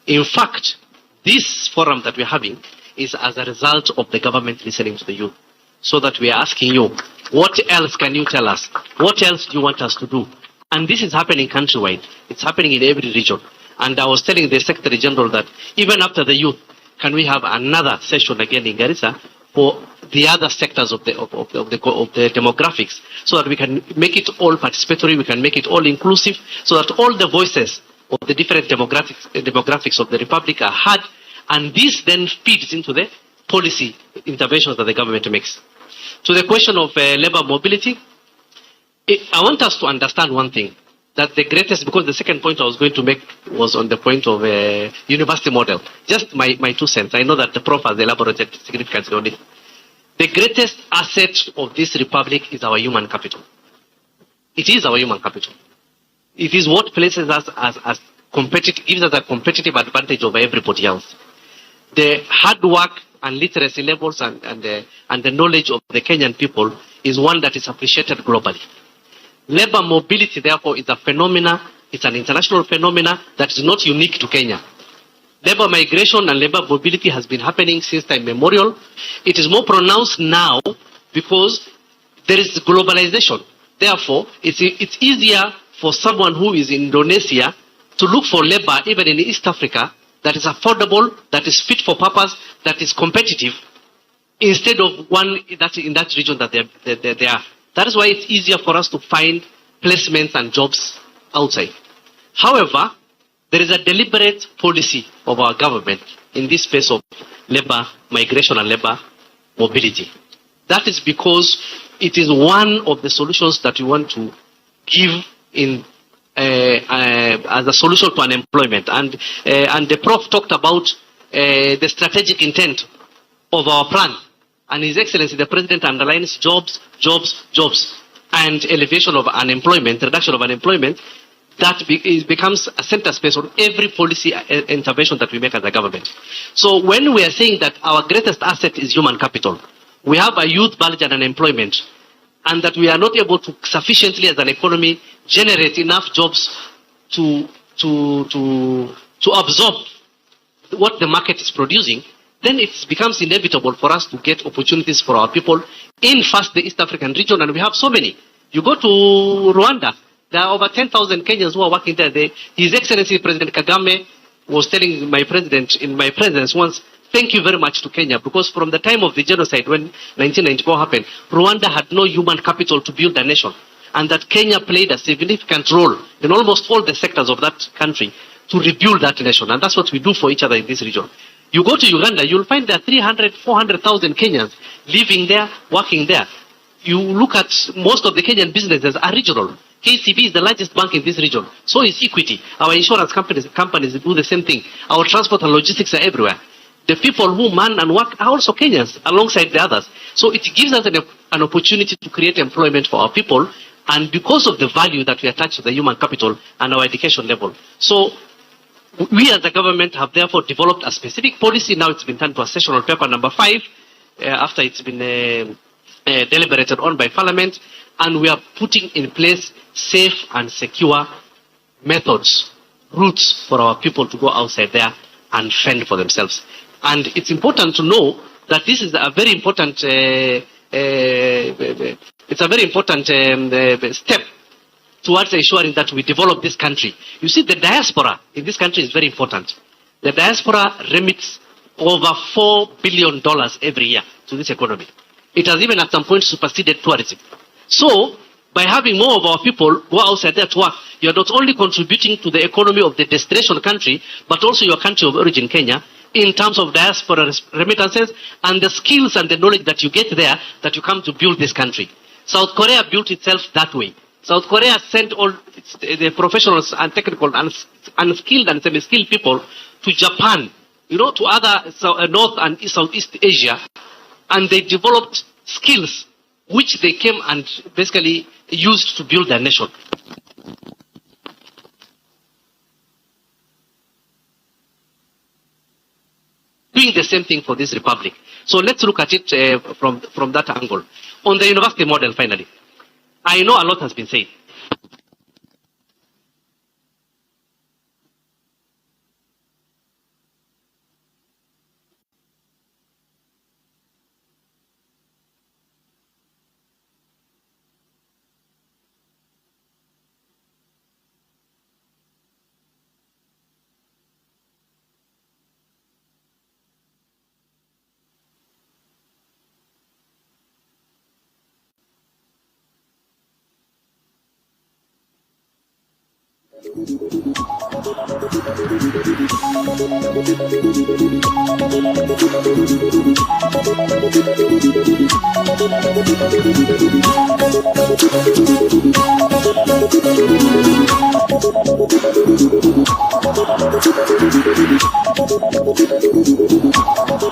In fact, this forum that we're having is as a result of the government listening to the youth. So that we are asking you, what else can you tell us? What else do you want us to do? And this is happening countrywide. It's happening in every region. And I was telling the Secretary General that even after the youth, can we have another session again in Garissa for the other sectors of the demographics, so that we can make it all participatory, we can make it all inclusive, so that all the voices of the different demographics of the Republic are heard, and this then feeds into the policy interventions that the government makes. To the question of labor mobility, I want us to understand one thing, that the greatest, because the second point I was going to make was on the point of university model. Just my 2 cents. I know that the Prof has elaborated significantly on it. The greatest asset of this republic is our human capital. It is our human capital. It is what places us as competitive, gives us a competitive advantage over everybody else. The hard work and literacy levels and the knowledge of the Kenyan people is one that is appreciated globally. Labor mobility, therefore, is a phenomena, it's an international phenomena that is not unique to Kenya. Labor migration and labor mobility has been happening since time immemorial. It is more pronounced now because there is globalization. Therefore, it's easier for someone who is in Indonesia to look for labor even in East Africa that is affordable, that is fit for purpose, that is competitive, instead of one that's in that region that they are. That is why it's easier for us to find placements and jobs outside. However, there is a deliberate policy of our government in this space of labor migration and labor mobility. That is because it is one of the solutions that we want to give in as a solution to unemployment. And the Prof talked about the strategic intent of our plan. And His Excellency the President underlines jobs, jobs, jobs, and elevation of unemployment, reduction of unemployment. That becomes a center space on every policy intervention that we make as a government. So when we are saying that our greatest asset is human capital, we have a youth bulge and unemployment, and that we are not able to sufficiently as an economy generate enough jobs to absorb what the market is producing, then it becomes inevitable for us to get opportunities for our people in first the East African region, and we have so many. You go to Rwanda, there are over 10,000 Kenyans who are working there. His Excellency President Kagame was telling my president in my presence once, thank you very much to Kenya, because from the time of the genocide when 1994 happened, Rwanda had no human capital to build a nation. And that Kenya played a significant role in almost all the sectors of that country to rebuild that nation. And that's what we do for each other in this region. You go to Uganda, you'll find there are 300,000, 400,000 Kenyans living there, working there. You look at most of the Kenyan businesses are regional. KCB is the largest bank in this region. So is Equity. Our insurance companies do the same thing. Our transport and logistics are everywhere. The people who man and work are also Kenyans alongside the others. So it gives us an opportunity to create employment for our people, and because of the value that we attach to the human capital and our education level. So we as a government have therefore developed a specific policy. Now it's been turned to a sessional paper number 5 after it's been deliberated on by Parliament, and we are putting in place safe and secure methods, routes for our people to go outside there and fend for themselves. And it's important to know that this is a very important step towards ensuring that we develop this country. You see, the diaspora in this country is very important. The diaspora remits over $4 billion every year to this economy. It has even at some point superseded tourism. So, by having more of our people go outside there to work, you are not only contributing to the economy of the destination country, but also your country of origin, Kenya, in terms of diaspora remittances and the skills and the knowledge that you get there that you come to build this country. South Korea built itself that way. South Korea sent all the professionals and technical and unskilled and semi-skilled people to Japan, to other North and Southeast Asia, and they developed skills which they came and basically used to build their nation. Doing the same thing for this republic. So let's look at it from that angle. On the university model, finally, I know a lot has been said.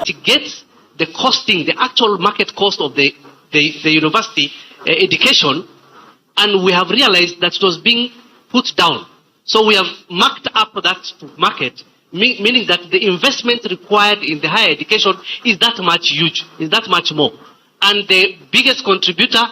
To get the costing, the actual market cost of the university education, and we have realized that it was being put down. So we have marked up that market, meaning that the investment required in the higher education is that much huge, is that much more. And the biggest contributor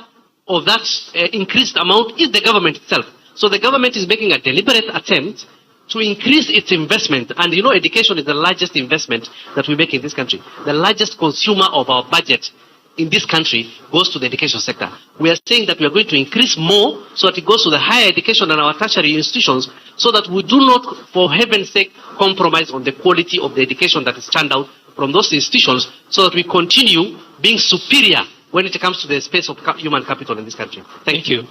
of that increased amount is the government itself. So the government is making a deliberate attempt to increase its investment. And education is the largest investment that we make in this country. The largest consumer of our budget in this country goes to the education sector. We are saying that we are going to increase more so that it goes to the higher education and our tertiary institutions, so that we do not, for heaven's sake, compromise on the quality of the education that is turned out from those institutions, so that we continue being superior when it comes to the space of human capital in this country. Thank you.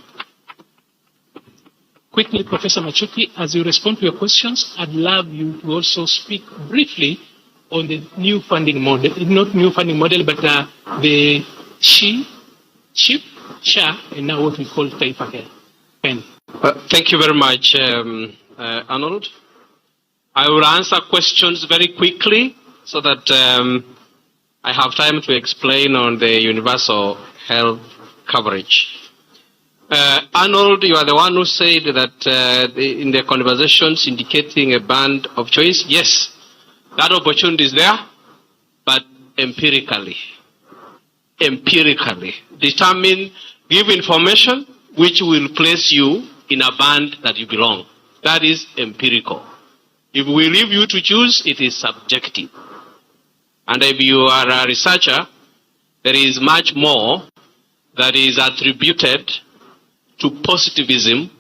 Quickly, Professor Machuki, as you respond to your questions, I'd love you to also speak briefly on the new funding model, not new funding model, but the SHA, and now what we call Taifa Care. Pen. Thank you very much, Arnold. I will answer questions very quickly so that I have time to explain on the universal health coverage. Arnold, you are the one who said that in the conversations indicating a band of choice. Yes, that opportunity is there, but empirically. Determine, give information which will place you in a band that you belong. That is empirical. If we leave you to choose, it is subjective. And if you are a researcher, there is much more that is attributed to positivism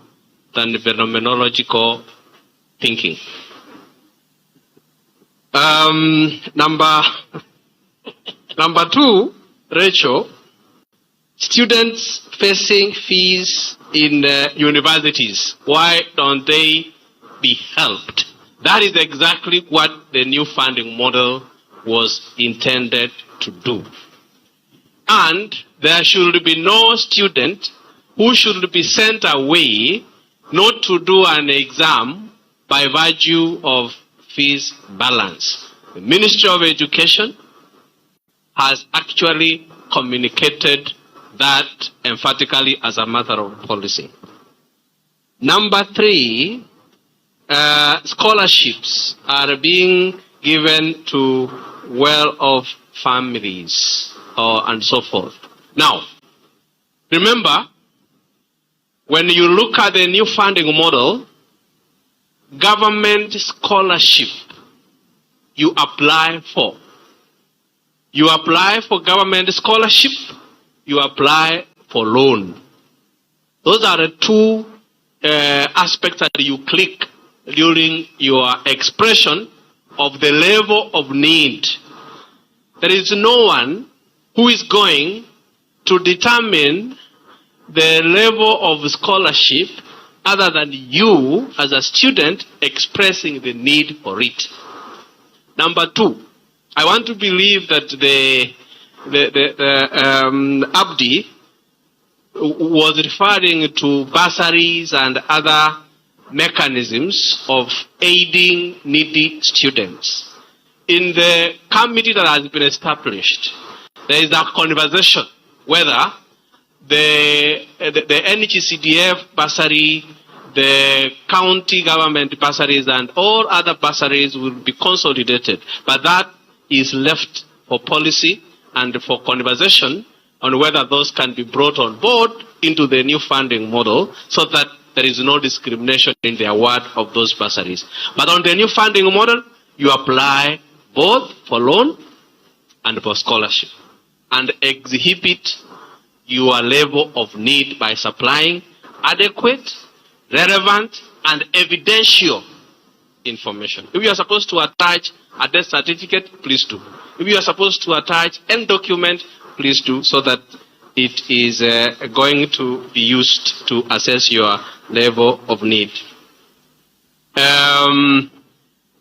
than phenomenological thinking. Number two, Rachel, students facing fees in universities, why don't they be helped? That is exactly what the new funding model was intended to do. And there should be no student who should be sent away not to do an exam by virtue of fees balance. The Ministry of Education has actually communicated that emphatically as a matter of policy. Number three, scholarships are being given to well-off families and so forth. Now, remember, when you look at the new funding model, government scholarship you apply for. You apply for government scholarship, you apply for loan. Those are the two aspects that you click during your expression of the level of need. There is no one who is going to determine the level of scholarship other than you as a student expressing the need for it. Number two, I want to believe that the Abdi was referring to bursaries and other mechanisms of aiding needy students. In the committee that has been established, there is a conversation whether the NGCDF bursary, the county government bursaries, and all other bursaries will be consolidated. But that is left for policy and for conversation on whether those can be brought on board into the new funding model so that there is no discrimination in the award of those bursaries. But on the new funding model, you apply both for loan and for scholarship and exhibit your level of need by supplying adequate, relevant, and evidential information. If you are supposed to attach a death certificate, please do. If you are supposed to attach any document, please do, so that it is going to be used to assess your level of need.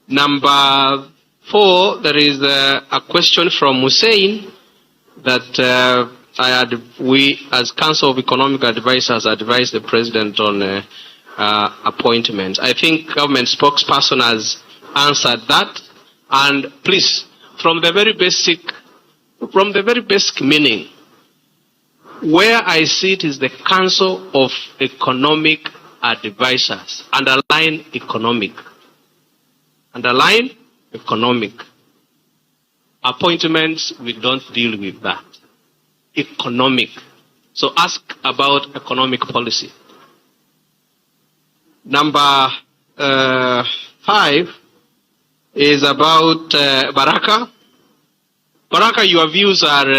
Number 4, there is a question from Hussein that we, as Council of Economic Advisors, advised the President on appointments. I think government spokesperson has answered that. And please, from the very basic meaning, where I see it is the Council of Economic Advisors. Underline economic. Underline economic. Appointments, we don't deal with that. Economic. So ask about economic policy. Number 5 is about Baraka. Baraka, your views are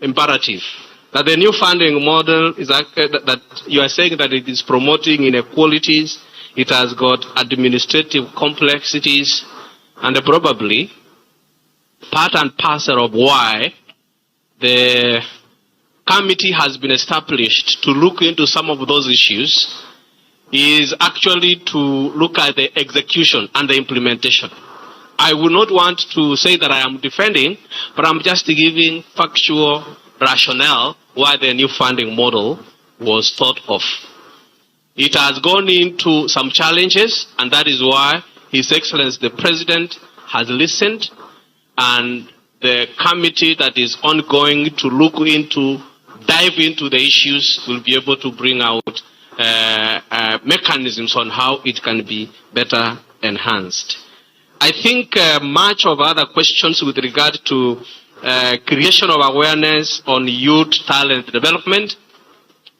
imperative. That the new funding model is that you are saying that it is promoting inequalities, it has got administrative complexities, and probably part and parcel of why the committee has been established to look into some of those issues is actually to look at the execution and the implementation. I would not want to say that I am defending, but I'm just giving factual rationale why the new funding model was thought of. It has gone into some challenges, and that is why His Excellency the President has listened, and the committee that is ongoing to dive into the issues will be able to bring out mechanisms on how it can be better enhanced. I think much of other questions with regard to creation of awareness on youth talent development,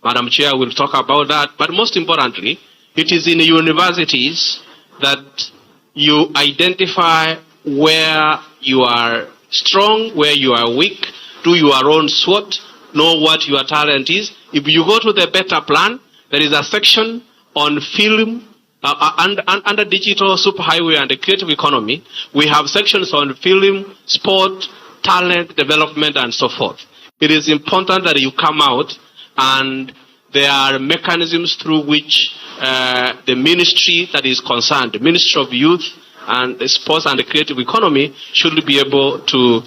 Madam Chair will talk about that. But most importantly, it is in universities that you identify where you are strong, where you are weak, do your own SWOT, know what your talent is. If you go to the better plan, there is a section on film, under digital superhighway and the creative economy. We have sections on film, sport, talent development, and so forth. It is important that you come out, and there are mechanisms through which the ministry that is concerned, the Ministry of Youth and the Sports and the Creative Economy, should be able to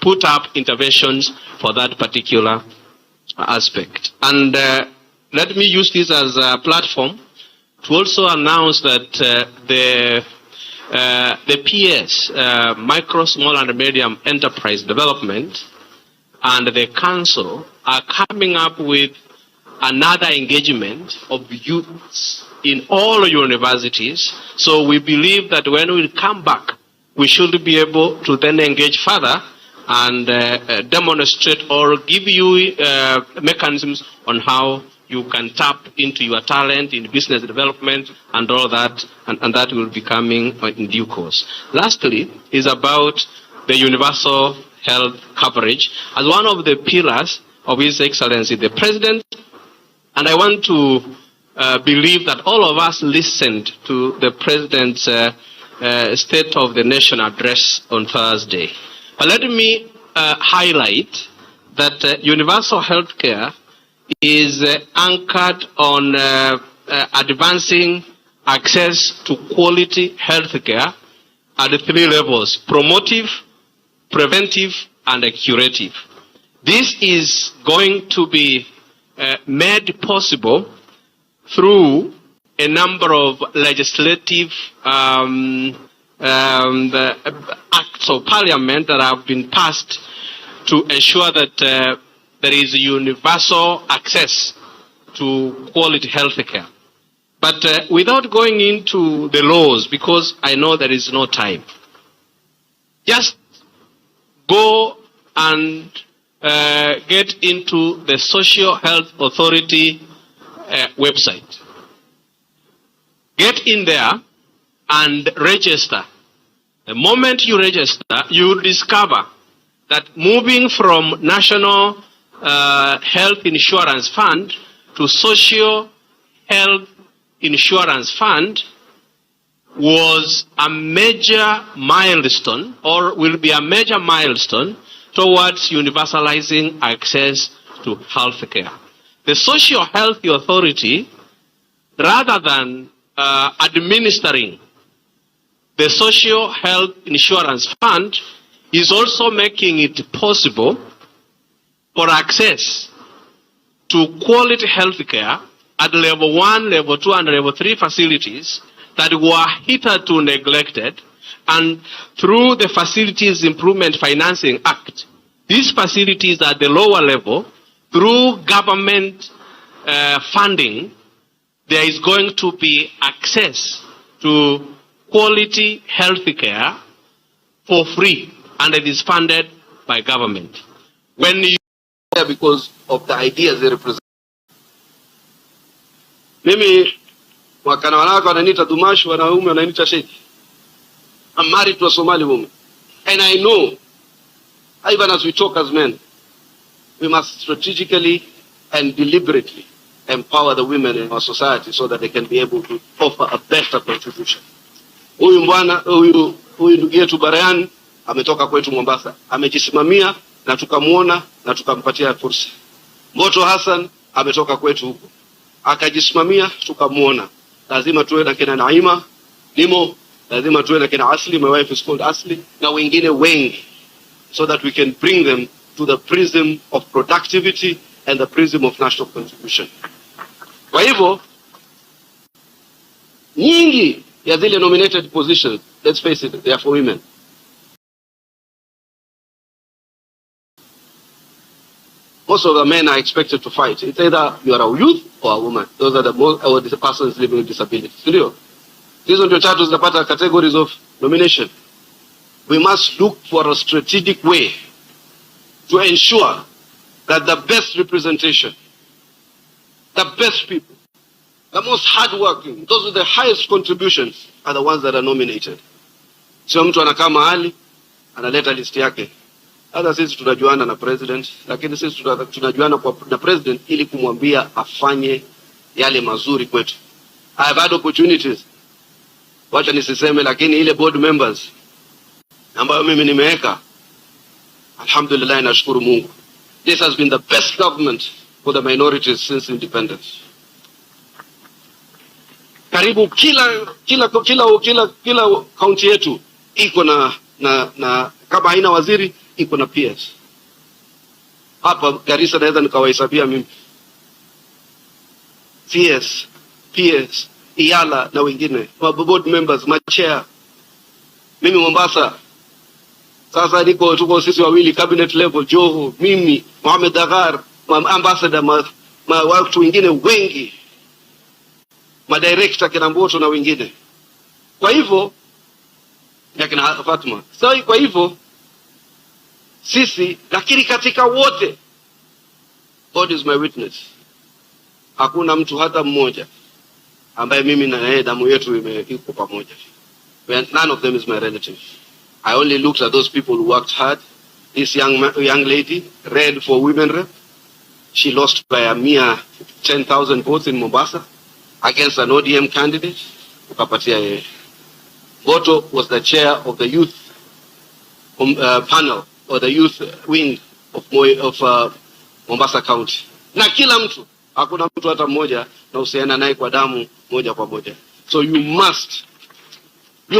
put up interventions for that particular aspect. And let me use this as a platform to also announce that the PS, Micro, Small and Medium Enterprise Development, and the Council are coming up with another engagement of youths in all universities. So we believe that when we come back, we should be able to then engage further and demonstrate or give you mechanisms on how you can tap into your talent in business development and all that, and that will be coming in due course. Lastly is about the universal health coverage as one of the pillars of His Excellency the President, and I want to believe that all of us listened to the President's State of the Nation address on Thursday. But let me highlight that universal health care is anchored on advancing access to quality health care at 3 levels: promotive, preventive, and curative. This is going to be made possible through a number of legislative acts of parliament that have been passed to ensure that there is universal access to quality health care. But without going into the laws, because I know there is no time, just go and get into the Social Health Authority website. Get in there and register. The moment you register, you will discover that moving from National Health Insurance Fund to Social Health Insurance Fund was a major milestone, or will be a major milestone, towards universalizing access to health care. The Social Health Authority, rather than administering the Social Health Insurance Fund, is also making it possible for access to quality health care at level 1, level 2, and level 3 facilities that were hitherto neglected. And through the Facilities Improvement Financing Act, these facilities at the lower level, through government funding, there is going to be access to quality health care for free, and it is funded by government. When you because of the ideas they represent. Mimi wakana wanawake wananiita Dumash, wanaume wananiita Sheikh. I'm married to a Somali woman, and I know, even as we talk as men, we must strategically and deliberately empower the women in our society so that they can be able to offer a better contribution. Huyu ndugu yetu Barayan ametoka kwetu Mombasa, amejisimamia na tukamuona na tukampatia fursa. Mboto Hassan ametoka kwetu huko, akajisimamia tukamuona. Lazima tuwe na kina Naima Nimo, lazima tuwe na kina Asli, my wife is called Asli, na wengine wengi, so that we can bring them to the prism of productivity and the prism of national contribution. Kwa hivyo nyingi ya zile nominated positions, let's face it, they are for women. Most of the men are expected to fight. It's either you are a youth or a woman. Those are the most, or the persons living with disabilities. Studio. These are the titles that are categories of nomination. We must look for a strategic way to ensure that the best representation, the best people, the most hardworking, those with the highest contributions are the ones that are nominated. Sio mtu anakaa mahali analeta list yake. Hata sisi tunajuana na president, lakini sisi tunajuana na president ili kumwambia afanye yale mazuri kwetu. I have had opportunities, wacha nisiseme, lakini ile board members ambayo mimi nimeweka, alhamdulillah, nashukuru Mungu. This has been the best government for the minorities since independence. Karibu kila county yetu iko na kama haina waziri iko na PS. Hapa Garissa naweza nikawahesabia mimi. PS, Iyala na wengine, board members, chair. Mimi Mombasa sasa tuko sisi wawili cabinet level, Joho, mimi, Mohamed Dagar, ambassador, watu wengine wengi, director kina Mboto na wengine. Kwa hivyo kina Fatma. So kwa hivyo sisi, lakini katika wote, God is my witness, hakuna mtu hata mmoja ambaye mimi na yeye damu yetu iko pamoja. None of them is my relative. I only looked at those people who worked hard. This young lady ran for women rep. She lost by a mere 10,000 votes in Mombasa against an ODM candidate. Ukapatia yeye. Boto was the chair of the youth panel, or the youth wing of Mombasa County. Na kila mtu, hakuna mtu hata mmoja na usiana naye kwa damu moja kwa moja. So you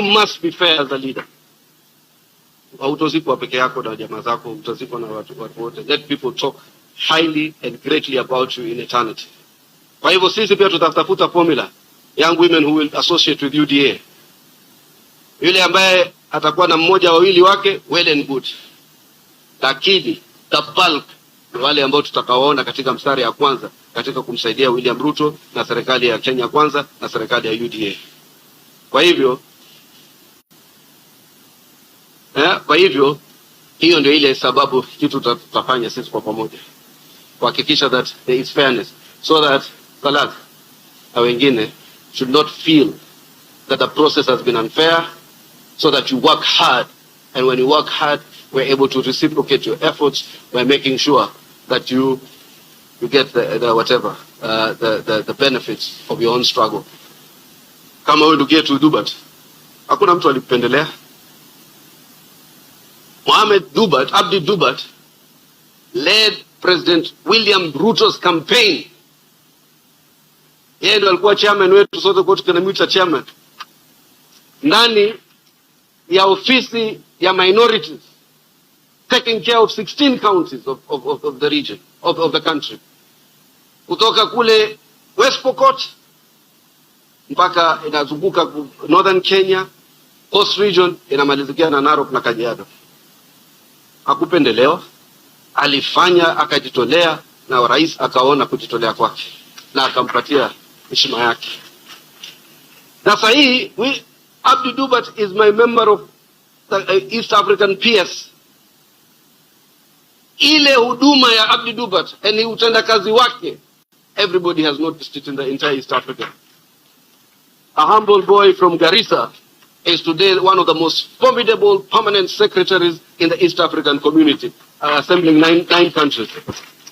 must be fair as a leader. Hautozikwa peke yako na jamaa zako, utazikwa na watu wote. Let people talk highly and greatly about you in eternity. Kwa hivyo sisi pia tutatafuta formula, young women who will associate with UDA. Yule ambaye atakuwa na mmoja wawili wake, well and good. Lakini the bulk ni wale ambao tutakaoona katika mstari ya kwanza katika kumsaidia William Ruto na serikali ya Kenya Kwanza na serikali ya UDA. Kwa hivyo hiyo ndio ile sababu kitu tutafanya sisi kwa pamoja, kuhakikisha that there is fairness, so that Salat na wengine should not feel that the process has been unfair, so that you work hard, and when you work hard, we're able to reciprocate your efforts by making sure that you get the benefits of your own struggle. Kama wewe ndugu yetu Dubat, hakuna mtu alipendelea. Abdi Dubat led President William Ruto's campaign. Yeye ndo alikuwa chairman wetu, sote kwa tunamuita chairman, ndani ya ofisi ya minorities, taking care of 16 counties of the region, of the country. Kutoka kule West Pokot mpaka inazunguka Northern Kenya, Coast Region inamalizikia na Narok na Kajiado. Hakupendelewa, alifanya, akajitolea, na rais akaona kujitolea kwake na akampatia heshima yake. Na sasa hii Abdi Dubat is my member of the East African PS. Ile huduma ya Abdi Dubat and utendakazi wake, everybody has noticed it in the entire East Africa. A humble boy from Garissa is today one of the most formidable permanent secretaries in the East African community, assembling nine countries.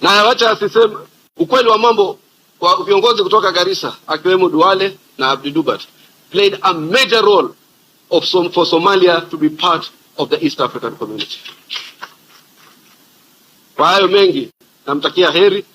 Na wacha asiseme ukweli wa mambo, kwa viongozi kutoka Garissa akiwemo Duale na Abdi Dubat played a major role for Somalia to be part of the East African community. Kwa hayo mengi namtakia heri,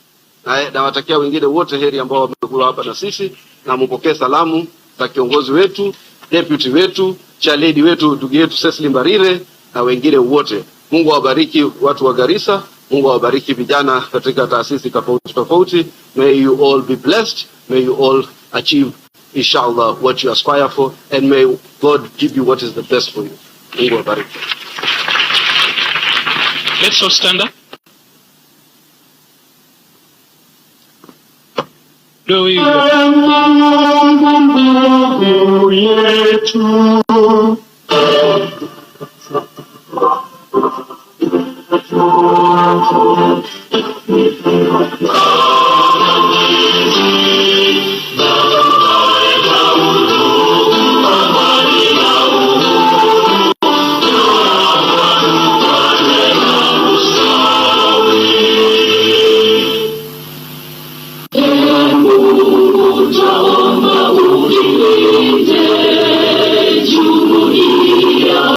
na nawatakia wengine wote heri ambao wamekuwa hapa na sisi, na mpokee salamu za kiongozi wetu, deputy wetu, chaledi wetu, ndugu yetu Cecily Mbarire na wengine wote. Mungu awabariki watu wa Garissa, Mungu awabariki vijana katika taasisi tofauti. May you all be blessed, may you all achieve inshallah what you aspire for, and may God give you what is the best for you. Mungu awabariki. Let's all stand up. Do we